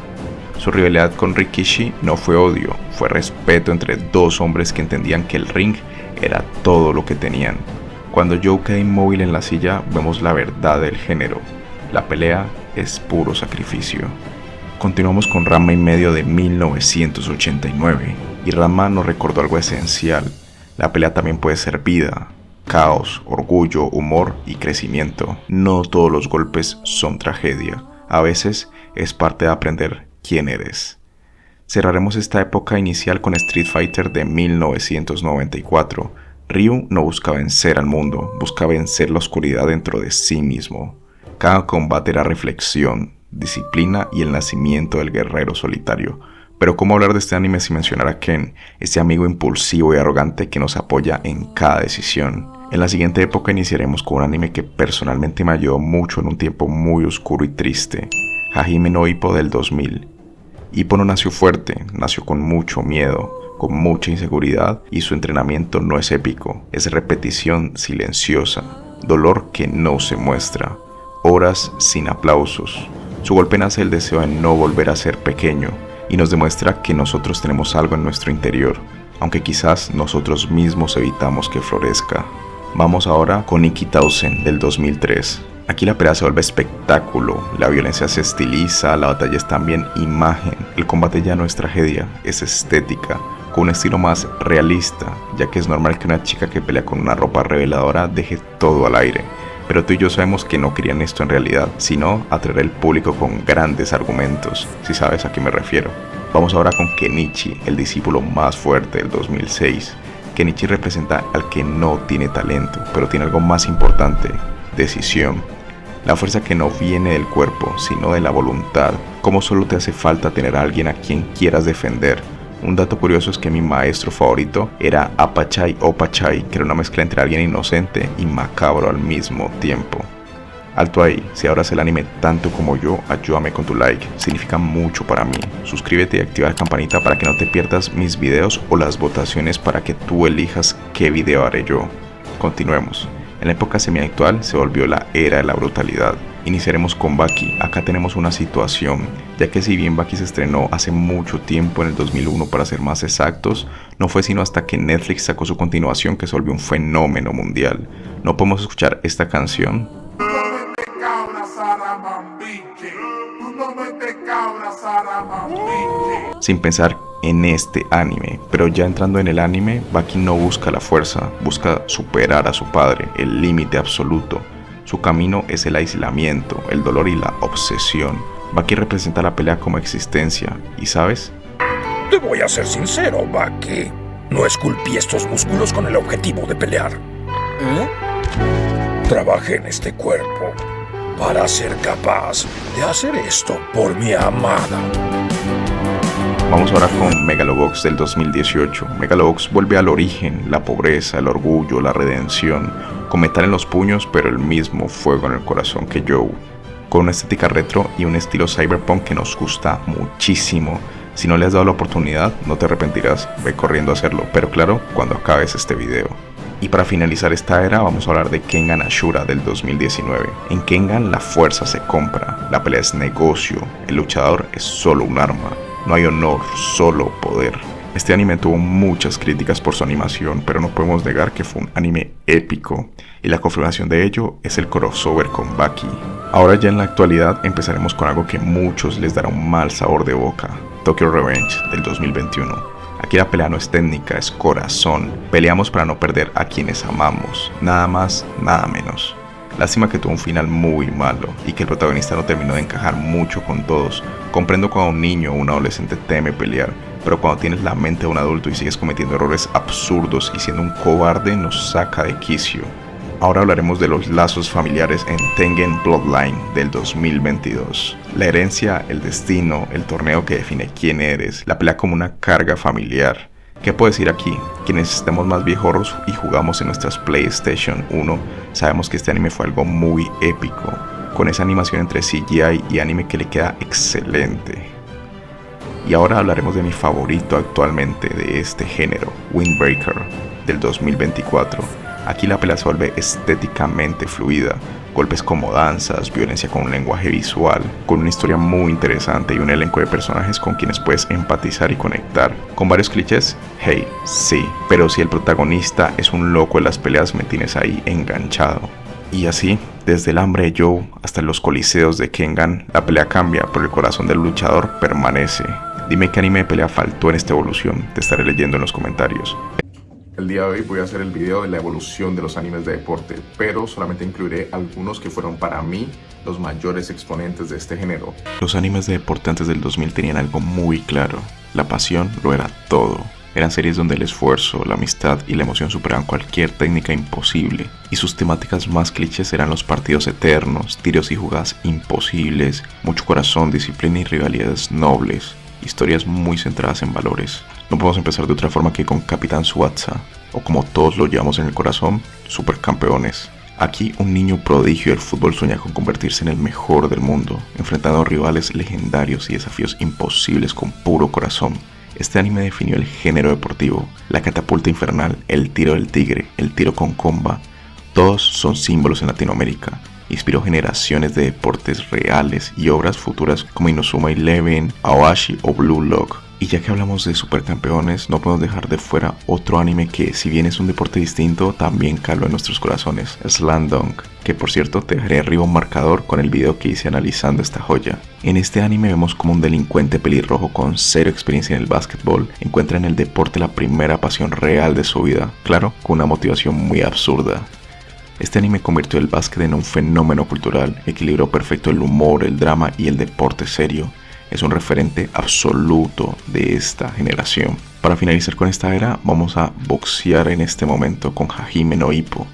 Su rivalidad con Rikishi no fue odio, fue respeto entre dos hombres que entendían que el ring era todo lo que tenían. Cuando Joe queda inmóvil en la silla, vemos la verdad del género. La pelea es puro sacrificio. Continuamos con Ranma y medio de 1989, y Ranma nos recordó algo esencial. La pelea también puede ser vida, caos, orgullo, humor y crecimiento. No todos los golpes son tragedia, a veces es parte de aprender quién eres. Cerraremos esta época inicial con Street Fighter de 1994. Ryu no busca vencer al mundo, busca vencer la oscuridad dentro de sí mismo. Cada combate era reflexión, disciplina y el nacimiento del guerrero solitario. Pero ¿cómo hablar de este anime sin mencionar a Ken, ese amigo impulsivo y arrogante que nos apoya en cada decisión? En la siguiente época iniciaremos con un anime que personalmente me ayudó mucho en un tiempo muy oscuro y triste, Hajime no Ippo del 2000. Ippo no nació fuerte, nació con mucho miedo, con mucha inseguridad, y su entrenamiento no es épico, es repetición silenciosa, dolor que no se muestra, horas sin aplausos. Su golpe nace del deseo de no volver a ser pequeño, y nos demuestra que nosotros tenemos algo en nuestro interior, aunque quizás nosotros mismos evitamos que florezca. Vamos ahora con Nikki Tausen del 2003. Aquí la pelea se vuelve espectáculo, la violencia se estiliza, la batalla es también imagen, el combate ya no es tragedia, es estética, con un estilo más realista, ya que es normal que una chica que pelea con una ropa reveladora deje todo al aire. Pero tú y yo sabemos que no querían esto en realidad, sino atraer al público con grandes argumentos, si sabes a qué me refiero. Vamos ahora con Kenichi, el discípulo más fuerte del 2006. Kenichi representa al que no tiene talento, pero tiene algo más importante, decisión. La fuerza que no viene del cuerpo, sino de la voluntad. Como solo te hace falta tener a alguien a quien quieras defender. Un dato curioso es que mi maestro favorito era Apachai Opachai, que era una mezcla entre alguien inocente y macabro al mismo tiempo. Alto ahí, si adoras el anime tanto como yo, ayúdame con tu like, significa mucho para mí. Suscríbete y activa la campanita para que no te pierdas mis videos o las votaciones para que tú elijas qué video haré yo. Continuemos. En la época semi-actual se volvió la era de la brutalidad. Iniciaremos con Baki. Acá tenemos una situación, ya que si bien Baki se estrenó hace mucho tiempo, en el 2001 para ser más exactos, no fue sino hasta que Netflix sacó su continuación que se volvió un fenómeno mundial. ¿No podemos escuchar esta canción? Sin pensar en este anime, pero ya entrando en el anime, Baki no busca la fuerza, busca superar a su padre, el límite absoluto. Su camino es el aislamiento, el dolor y la obsesión. Baki representa la pelea como existencia, ¿y sabes? Te voy a ser sincero, Baki. No esculpí estos músculos con el objetivo de pelear. Trabajé en este cuerpo para ser capaz de hacer esto por mi amada. Vamos ahora con Megalobox del 2018. Megalobox vuelve al origen, la pobreza, el orgullo, la redención, con metal en los puños pero el mismo fuego en el corazón que Joe. Con una estética retro y un estilo cyberpunk que nos gusta muchísimo. Si no le has dado la oportunidad, no te arrepentirás, ve corriendo a hacerlo, pero claro, cuando acabes este video. Y para finalizar esta era, vamos a hablar de Kengan Ashura del 2019. En Kengan la fuerza se compra, la pelea es negocio, el luchador es solo un arma, no hay honor, solo poder. Este anime tuvo muchas críticas por su animación, pero no podemos negar que fue un anime épico, y la confirmación de ello es el crossover con Baki. Ahora ya en la actualidad empezaremos con algo que a muchos les dará un mal sabor de boca, Tokyo Revenge del 2021. Aquí la pelea no es técnica, es corazón. Peleamos para no perder a quienes amamos. Nada más, nada menos. Lástima que tuvo un final muy malo y que el protagonista no terminó de encajar mucho con todos. Comprendo cuando un niño o un adolescente teme pelear, pero cuando tienes la mente de un adulto y sigues cometiendo errores absurdos y siendo un cobarde nos saca de quicio. Ahora hablaremos de los lazos familiares en Tengen Bloodline del 2022. La herencia, el destino, el torneo que define quién eres, la pelea como una carga familiar. ¿Qué puedo decir aquí? Quienes estemos más viejos y jugamos en nuestras PlayStation 1, sabemos que este anime fue algo muy épico, con esa animación entre CGI y anime que le queda excelente. Y ahora hablaremos de mi favorito actualmente de este género, Windbreaker del 2024. Aquí la pelea se vuelve estéticamente fluida, golpes como danzas, violencia con un lenguaje visual, con una historia muy interesante y un elenco de personajes con quienes puedes empatizar y conectar. Con varios clichés, hey, sí, pero si el protagonista es un loco en las peleas me tienes ahí enganchado. Y así, desde el hambre de Joe hasta los coliseos de Kengan, la pelea cambia, pero el corazón del luchador permanece. Dime qué anime de pelea faltó en esta evolución, te estaré leyendo en los comentarios. El día de hoy voy a hacer el video de la evolución de los animes de deporte, pero solamente incluiré algunos que fueron para mí los mayores exponentes de este género. Los animes de deporte antes del 2000 tenían algo muy claro, la pasión lo era todo. Eran series donde el esfuerzo, la amistad y la emoción superaban cualquier técnica imposible, y sus temáticas más clichés eran los partidos eternos, tiros y jugadas imposibles, mucho corazón, disciplina y rivalidades nobles. Historias muy centradas en valores. No podemos empezar de otra forma que con Capitán Tsubasa, o como todos lo llevamos en el corazón, Supercampeones. Aquí un niño prodigio del fútbol sueña con convertirse en el mejor del mundo, enfrentando a rivales legendarios y desafíos imposibles con puro corazón. Este anime definió el género deportivo, la catapulta infernal, el tiro del tigre, el tiro con comba. Todos son símbolos en Latinoamérica. Inspiró generaciones de deportes reales y obras futuras como Inazuma Eleven, Aoashi o Blue Lock. Y ya que hablamos de supercampeones, no podemos dejar de fuera otro anime que, si bien es un deporte distinto, también caló en nuestros corazones, Slam Dunk, que por cierto te dejaré arriba un marcador con el video que hice analizando esta joya. En este anime vemos como un delincuente pelirrojo con cero experiencia en el básquetbol encuentra en el deporte la primera pasión real de su vida, claro, con una motivación muy absurda. Este anime convirtió el básquet en un fenómeno cultural, equilibró perfecto el humor, el drama y el deporte serio. Es un referente absoluto de esta generación. Para finalizar con esta era, vamos a boxear en este momento con Hajime no Ippo.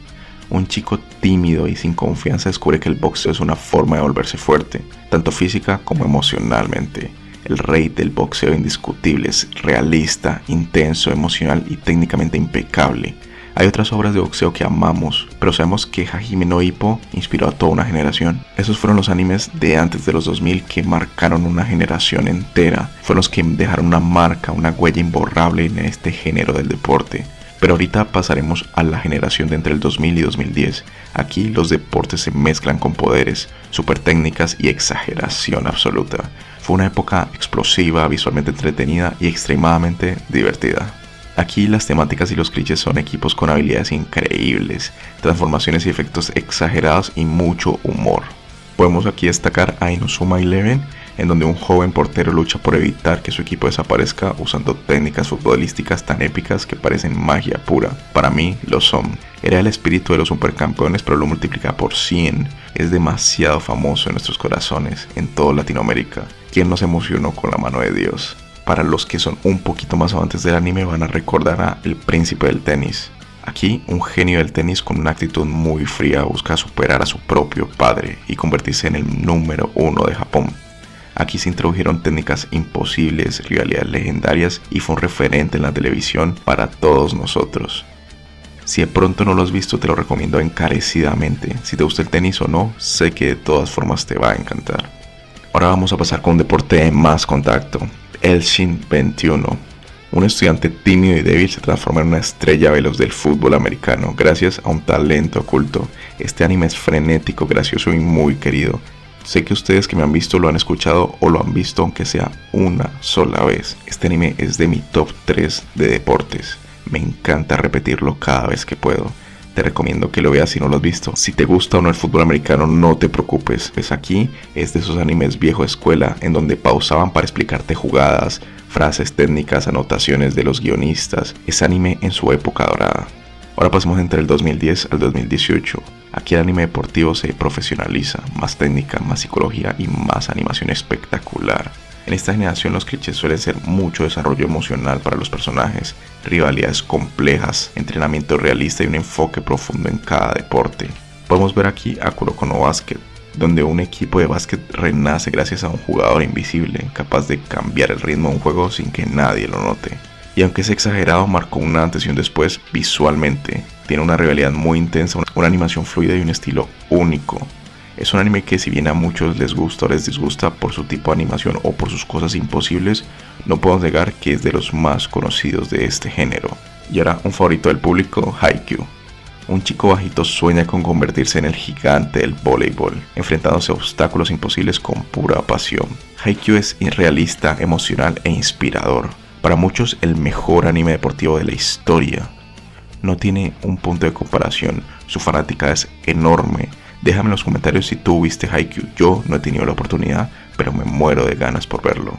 Un chico tímido y sin confianza descubre que el boxeo es una forma de volverse fuerte, tanto física como emocionalmente. El rey del boxeo indiscutible es realista, intenso, emocional y técnicamente impecable. Hay otras obras de boxeo que amamos, pero sabemos que Hajime no Ippo inspiró a toda una generación. Esos fueron los animes de antes de los 2000 que marcaron una generación entera. Fueron los que dejaron una marca, una huella imborrable en este género del deporte. Pero ahorita pasaremos a la generación de entre el 2000 y 2010. Aquí los deportes se mezclan con poderes, super técnicas y exageración absoluta. Fue una época explosiva, visualmente entretenida y extremadamente divertida. Aquí las temáticas y los clichés son equipos con habilidades increíbles, transformaciones y efectos exagerados y mucho humor. Podemos aquí destacar a Inazuma Eleven, en donde un joven portero lucha por evitar que su equipo desaparezca usando técnicas futbolísticas tan épicas que parecen magia pura. Para mí lo son. Era el espíritu de los supercampeones, pero lo multiplica por 100. Es demasiado famoso en nuestros corazones, en toda Latinoamérica. ¿Quién nos emocionó con la mano de Dios? Para los que son un poquito más amantes del anime van a recordar a El Príncipe del Tenis. Aquí un genio del tenis con una actitud muy fría busca superar a su propio padre y convertirse en el número 1 de Japón. Aquí se introdujeron técnicas imposibles, rivalidades legendarias y fue un referente en la televisión para todos nosotros. Si de pronto no lo has visto te lo recomiendo encarecidamente. Si te gusta el tenis o no, sé que de todas formas te va a encantar. Ahora vamos a pasar con un deporte de más contacto. Elshin 21. Un estudiante tímido y débil se transforma en una estrella veloz del fútbol americano gracias a un talento oculto. Este anime es frenético, gracioso y muy querido. Sé que ustedes que me han visto lo han escuchado o lo han visto aunque sea una sola vez. Este anime es de mi top 3 de deportes. Me encanta repetirlo cada vez que puedo. Te recomiendo que lo veas si no lo has visto. Si te gusta o no el fútbol americano, no te preocupes. Pues aquí es de esos animes viejo escuela en donde pausaban para explicarte jugadas, frases técnicas, anotaciones de los guionistas. Es anime en su época dorada. Ahora pasemos entre el 2010 al 2018. Aquí el anime deportivo se profesionaliza, más técnica, más psicología y más animación espectacular. En esta generación los clichés suelen ser mucho desarrollo emocional para los personajes, rivalidades complejas, entrenamiento realista y un enfoque profundo en cada deporte. Podemos ver aquí a Kuroko no Basket, donde un equipo de básquet renace gracias a un jugador invisible, capaz de cambiar el ritmo de un juego sin que nadie lo note. Y aunque es exagerado, marcó un antes y un después visualmente. Tiene una rivalidad muy intensa, una animación fluida y un estilo único. Es un anime que si bien a muchos les gusta o les disgusta por su tipo de animación o por sus cosas imposibles, no podemos negar que es de los más conocidos de este género. Y ahora un favorito del público, Haikyuu. Un chico bajito sueña con convertirse en el gigante del voleibol, enfrentándose a obstáculos imposibles con pura pasión. Haikyuu es irrealista, emocional e inspirador. Para muchos el mejor anime deportivo de la historia. No tiene un punto de comparación, su fanática es enorme. Déjame en los comentarios si tú viste Haikyuu. Yo no he tenido la oportunidad, pero me muero de ganas por verlo.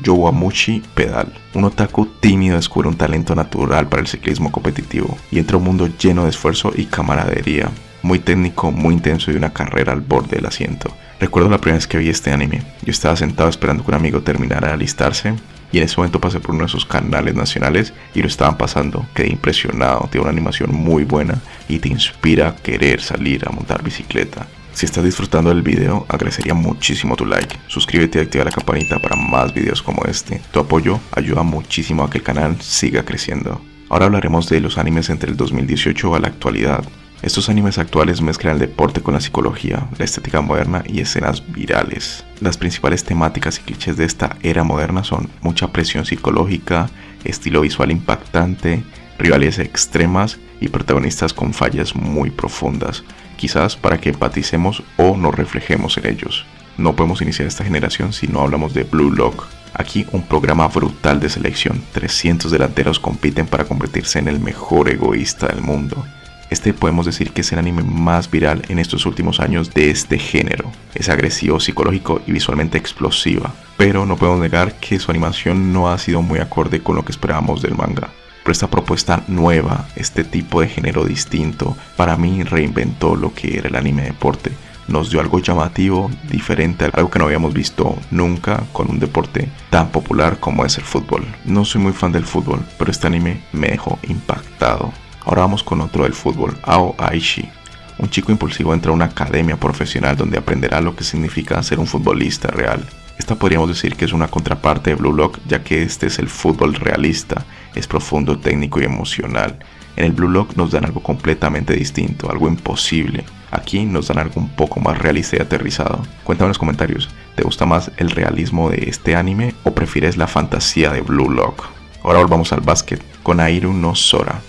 Yowamushi Pedal. Un otaku tímido descubre un talento natural para el ciclismo competitivo y entra a un mundo lleno de esfuerzo y camaradería. Muy técnico, muy intenso y una carrera al borde del asiento. Recuerdo la primera vez que vi este anime. Yo estaba sentado esperando que un amigo terminara de alistarse y en ese momento pasé por uno de esos canales nacionales y lo estaban pasando. Quedé impresionado, tiene una animación muy buena y te inspira a querer salir a montar bicicleta. Si estás disfrutando del video, agradecería muchísimo tu like. Suscríbete y activa la campanita para más videos como este. Tu apoyo ayuda muchísimo a que el canal siga creciendo. Ahora hablaremos de los animes entre el 2018 a la actualidad. Estos animes actuales mezclan el deporte con la psicología, la estética moderna y escenas virales. Las principales temáticas y clichés de esta era moderna son mucha presión psicológica, estilo visual impactante, rivalidades extremas y protagonistas con fallas muy profundas, quizás para que empaticemos o nos reflejemos en ellos. No podemos iniciar esta generación si no hablamos de Blue Lock. Aquí un programa brutal de selección, 300 delanteros compiten para convertirse en el mejor egoísta del mundo. Este podemos decir que es el anime más viral en estos últimos años de este género. Es agresivo, psicológico y visualmente explosiva, pero no podemos negar que su animación no ha sido muy acorde con lo que esperábamos del manga. Pero esta propuesta nueva, este tipo de género distinto, para mí reinventó lo que era el anime deporte. Nos dio algo llamativo, diferente, algo que no habíamos visto nunca con un deporte tan popular como es el fútbol. No soy muy fan del fútbol, pero este anime me dejó impactado. Ahora vamos con otro del fútbol, Ao Aishi. Un chico impulsivo entra a una academia profesional donde aprenderá lo que significa ser un futbolista real. Esta podríamos decir que es una contraparte de Blue Lock, ya que este es el fútbol realista, es profundo, técnico y emocional. En el Blue Lock nos dan algo completamente distinto, algo imposible. Aquí nos dan algo un poco más realista y aterrizado. Cuéntame en los comentarios, ¿te gusta más el realismo de este anime o prefieres la fantasía de Blue Lock? Ahora volvamos al básquet, con Airu no Sora.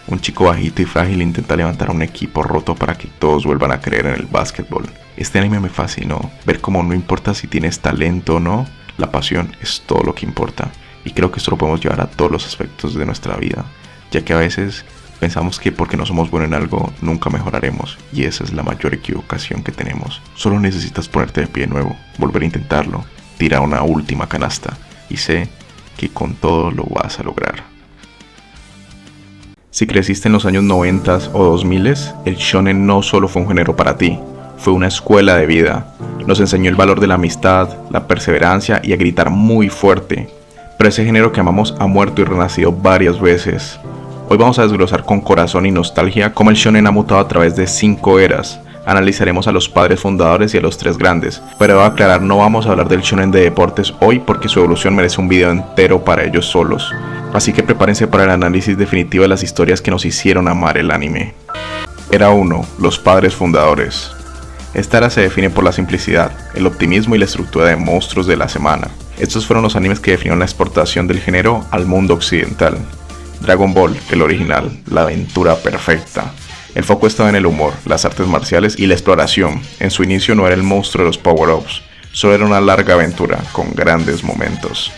Un chico bajito y frágil intenta levantar a un equipo roto para que todos vuelvan a creer en el básquetbol. Este anime me fascinó, ver cómo no importa si tienes talento o no, la pasión es todo lo que importa. Y creo que esto lo podemos llevar a todos los aspectos de nuestra vida, ya que a veces pensamos que porque no somos buenos en algo, nunca mejoraremos, y esa es la mayor equivocación que tenemos. Solo necesitas ponerte de pie de nuevo, volver a intentarlo, tirar una última canasta, y sé que con todo lo vas a lograr. Si creciste en los años 90 o 2000, el shonen no solo fue un género para ti, fue una escuela de vida. Nos enseñó el valor de la amistad, la perseverancia y a gritar muy fuerte. Pero ese género que amamos ha muerto y renacido varias veces. Hoy vamos a desglosar con corazón y nostalgia cómo el shonen ha mutado a través de 5 eras. Analizaremos a los padres fundadores y a los 3 grandes. Pero debo aclarar, no vamos a hablar del shonen de deportes hoy porque su evolución merece un video entero para ellos solos. Así que prepárense para el análisis definitivo de las historias que nos hicieron amar el anime. Era 1. Los padres fundadores. Esta era se define por la simplicidad, el optimismo y la estructura de monstruos de la semana. Estos fueron los animes que definieron la exportación del género al mundo occidental. Dragon Ball, el original, la aventura perfecta. El foco estaba en el humor, las artes marciales y la exploración. En su inicio no era el monstruo de los power-ups, solo era una larga aventura con grandes momentos.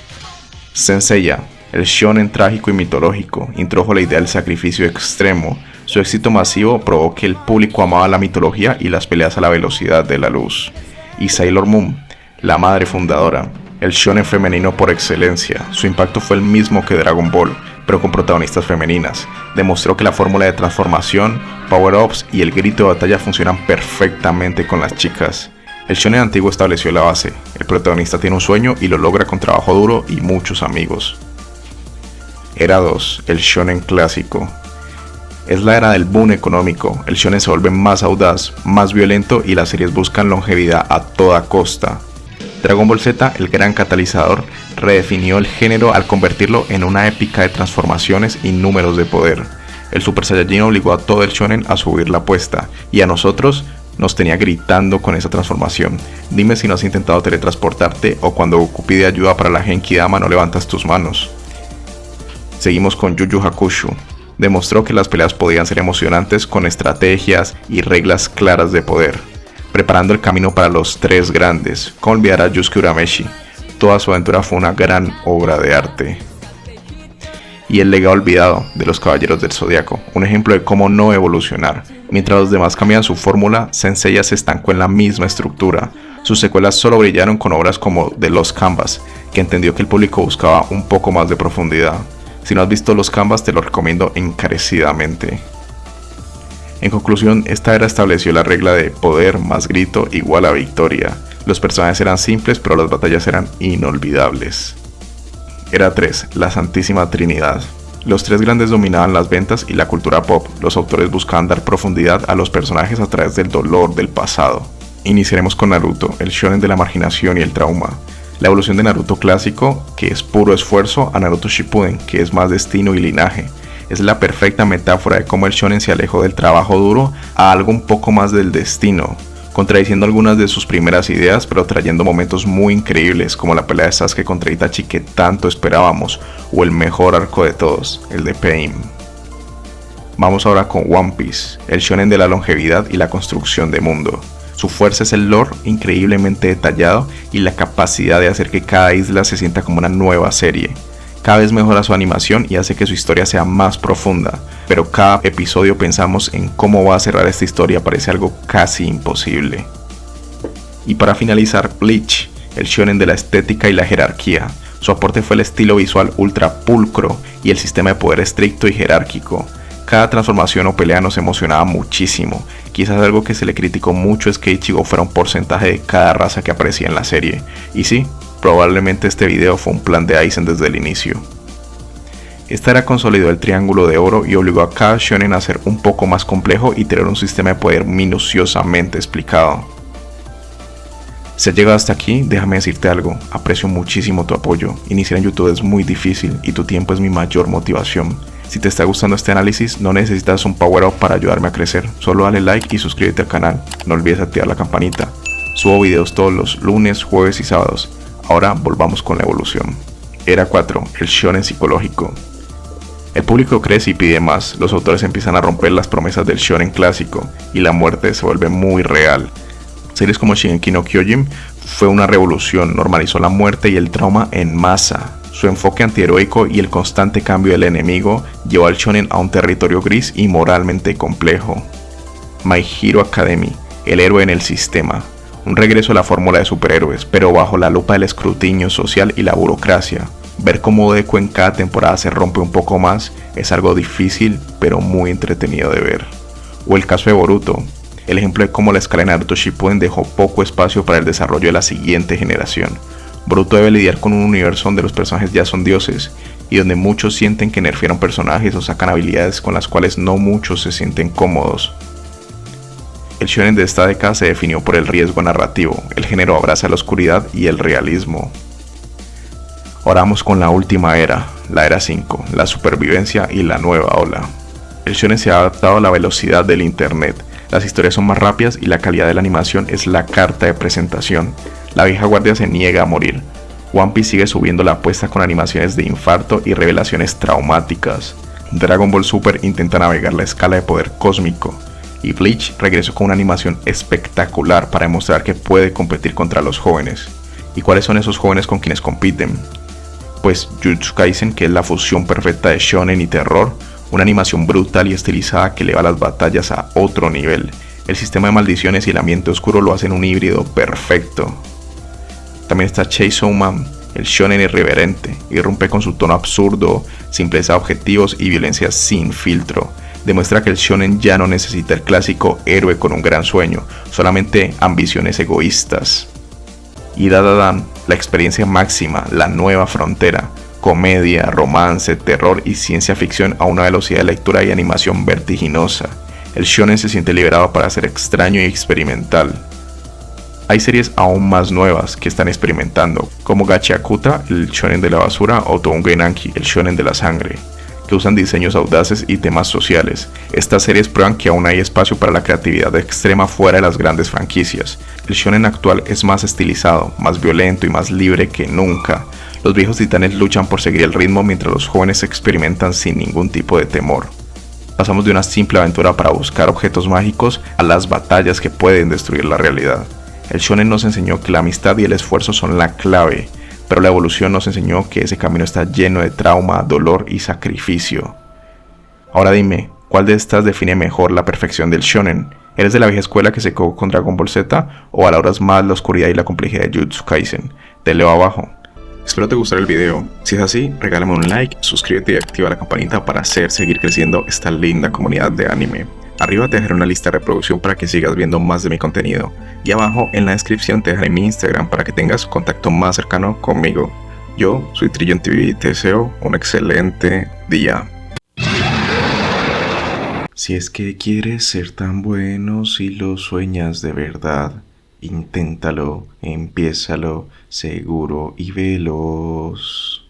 Saint Seiya, el shonen trágico y mitológico, introdujo la idea del sacrificio extremo. Su éxito masivo probó que el público amaba la mitología y las peleas a la velocidad de la luz. Y Sailor Moon, la madre fundadora, el shonen femenino por excelencia. Su impacto fue el mismo que Dragon Ball, pero con protagonistas femeninas. Demostró que la fórmula de transformación, power-ups y el grito de batalla funcionan perfectamente con las chicas. El shonen antiguo estableció la base. El protagonista tiene un sueño y lo logra con trabajo duro y muchos amigos. Era 2, el shonen clásico. Es la era del boom económico. El shonen se vuelve más audaz, más violento y las series buscan longevidad a toda costa. Dragon Ball Z, el gran catalizador, redefinió el género al convertirlo en una épica de transformaciones y números de poder. El Super Saiyajin obligó a todo el shonen a subir la apuesta, y a nosotros nos tenía gritando con esa transformación. Dime si no has intentado teletransportarte o cuando Goku pide ayuda para la Genki Dama no levantas tus manos. Seguimos con Yu Yu Hakusho. Demostró que las peleas podían ser emocionantes con estrategias y reglas claras de poder, preparando el camino para los 3 grandes. ¿Cómo olvidar a Yusuke Urameshi? Toda su aventura fue una gran obra de arte. Y el legado olvidado de los Caballeros del Zodiaco, un ejemplo de cómo no evolucionar. Mientras los demás cambian su fórmula, Saint Seiya se estancó en la misma estructura. Sus secuelas solo brillaron con obras como The Lost Canvas, que entendió que el público buscaba un poco más de profundidad. Si no has visto Lost Canvas, te lo recomiendo encarecidamente. En conclusión, esta era estableció la regla de poder más grito igual a victoria. Los personajes eran simples, pero las batallas eran inolvidables. Era 3, la Santísima Trinidad. Los 3 grandes dominaban las ventas y la cultura pop. Los autores buscaban dar profundidad a los personajes a través del dolor del pasado. Iniciaremos con Naruto, el shonen de la marginación y el trauma. La evolución de Naruto clásico, que es puro esfuerzo, a Naruto Shippuden, que es más destino y linaje. Es la perfecta metáfora de cómo el shonen se alejó del trabajo duro a algo un poco más del destino, contradiciendo algunas de sus primeras ideas, pero trayendo momentos muy increíbles como la pelea de Sasuke contra Itachi que tanto esperábamos, o el mejor arco de todos, el de Pain. Vamos ahora con One Piece, el shonen de la longevidad y la construcción de mundo. Su fuerza es el lore increíblemente detallado y la capacidad de hacer que cada isla se sienta como una nueva serie. Cada vez mejora su animación y hace que su historia sea más profunda, pero cada episodio pensamos en cómo va a cerrar esta historia, parece algo casi imposible. Y para finalizar, Bleach, el shonen de la estética y la jerarquía. Su aporte fue el estilo visual ultra pulcro y el sistema de poder estricto y jerárquico. Cada transformación o pelea nos emocionaba muchísimo. Quizás algo que se le criticó mucho es que Ichigo fuera un porcentaje de cada raza que aparecía en la serie. Y sí, probablemente este video fue un plan de Aizen desde el inicio. Esta era consolidó el triángulo de oro y obligó a cada shonen a ser un poco más complejo y tener un sistema de poder minuciosamente explicado. Si has llegado hasta aquí, déjame decirte algo, aprecio muchísimo tu apoyo. Iniciar en YouTube es muy difícil y tu tiempo es mi mayor motivación. Si te está gustando este análisis, no necesitas un power up para ayudarme a crecer, solo dale like y suscríbete al canal, no olvides activar la campanita. Subo videos todos los lunes, jueves y sábados. Ahora volvamos con la evolución. Era 4, el shonen psicológico. El público crece y pide más, los autores empiezan a romper las promesas del shonen clásico y la muerte se vuelve muy real. Series como Shingeki no Kyojin fue una revolución, normalizó la muerte y el trauma en masa. Su enfoque antiheroico y el constante cambio del enemigo llevó al shonen a un territorio gris y moralmente complejo. My Hero Academy, el héroe en el sistema. Un regreso a la fórmula de superhéroes, pero bajo la lupa del escrutinio social y la burocracia. Ver cómo Deku en cada temporada se rompe un poco más es algo difícil, pero muy entretenido de ver. O el caso de Boruto, el ejemplo de cómo la escala de Naruto Shippuden dejó poco espacio para el desarrollo de la siguiente generación. Boruto debe lidiar con un universo donde los personajes ya son dioses, y donde muchos sienten que nerfearon personajes o sacan habilidades con las cuales no muchos se sienten cómodos. El shonen de esta década se definió por el riesgo narrativo, el género abraza la oscuridad y el realismo. Ahora vamos con la última era, la era 5, la supervivencia y la nueva ola. El shonen se ha adaptado a la velocidad del internet, las historias son más rápidas y la calidad de la animación es la carta de presentación. La vieja guardia se niega a morir. One Piece sigue subiendo la apuesta con animaciones de infarto y revelaciones traumáticas. Dragon Ball Super intenta navegar la escala de poder cósmico. Y Bleach regresó con una animación espectacular para demostrar que puede competir contra los jóvenes. ¿Y cuáles son esos jóvenes con quienes compiten? Pues Jujutsu Kaisen, que es la fusión perfecta de shonen y terror, una animación brutal y estilizada que eleva las batallas a otro nivel. El sistema de maldiciones y el ambiente oscuro lo hacen un híbrido perfecto. También está Chainsaw Man, el shonen irreverente, irrumpe con su tono absurdo, simpleza de objetivos y violencia sin filtro. Demuestra que el shonen ya no necesita el clásico héroe con un gran sueño, solamente ambiciones egoístas. Y Dandadan, la experiencia máxima, la nueva frontera, comedia, romance, terror y ciencia ficción a una velocidad de lectura y animación vertiginosa. El shonen se siente liberado para ser extraño y experimental. Hay series aún más nuevas que están experimentando, como Gachiakuta, el shonen de la basura, o Touge Nanki, el shonen de la sangre, que usan diseños audaces y temas sociales. Estas series prueban que aún hay espacio para la creatividad extrema fuera de las grandes franquicias. El shonen actual es más estilizado, más violento y más libre que nunca. Los viejos titanes luchan por seguir el ritmo mientras los jóvenes experimentan sin ningún tipo de temor. Pasamos de una simple aventura para buscar objetos mágicos a las batallas que pueden destruir la realidad. El shonen nos enseñó que la amistad y el esfuerzo son la clave, pero la evolución nos enseñó que ese camino está lleno de trauma, dolor y sacrificio. Ahora dime, ¿cuál de estas define mejor la perfección del shonen? ¿Eres de la vieja escuela que se quedó con Dragon Ball Z o valoras más la oscuridad y la complejidad de Jujutsu Kaisen? Te leo abajo. Espero te gustara el video. Si es así, regálame un like, suscríbete y activa la campanita para seguir creciendo esta linda comunidad de anime. Arriba te dejaré una lista de reproducción para que sigas viendo más de mi contenido. Y abajo en la descripción te dejaré mi Instagram para que tengas contacto más cercano conmigo. Yo soy Trillion TV y te deseo un excelente día. Si es que quieres ser tan bueno, si lo sueñas de verdad, inténtalo, empiézalo, seguro y veloz.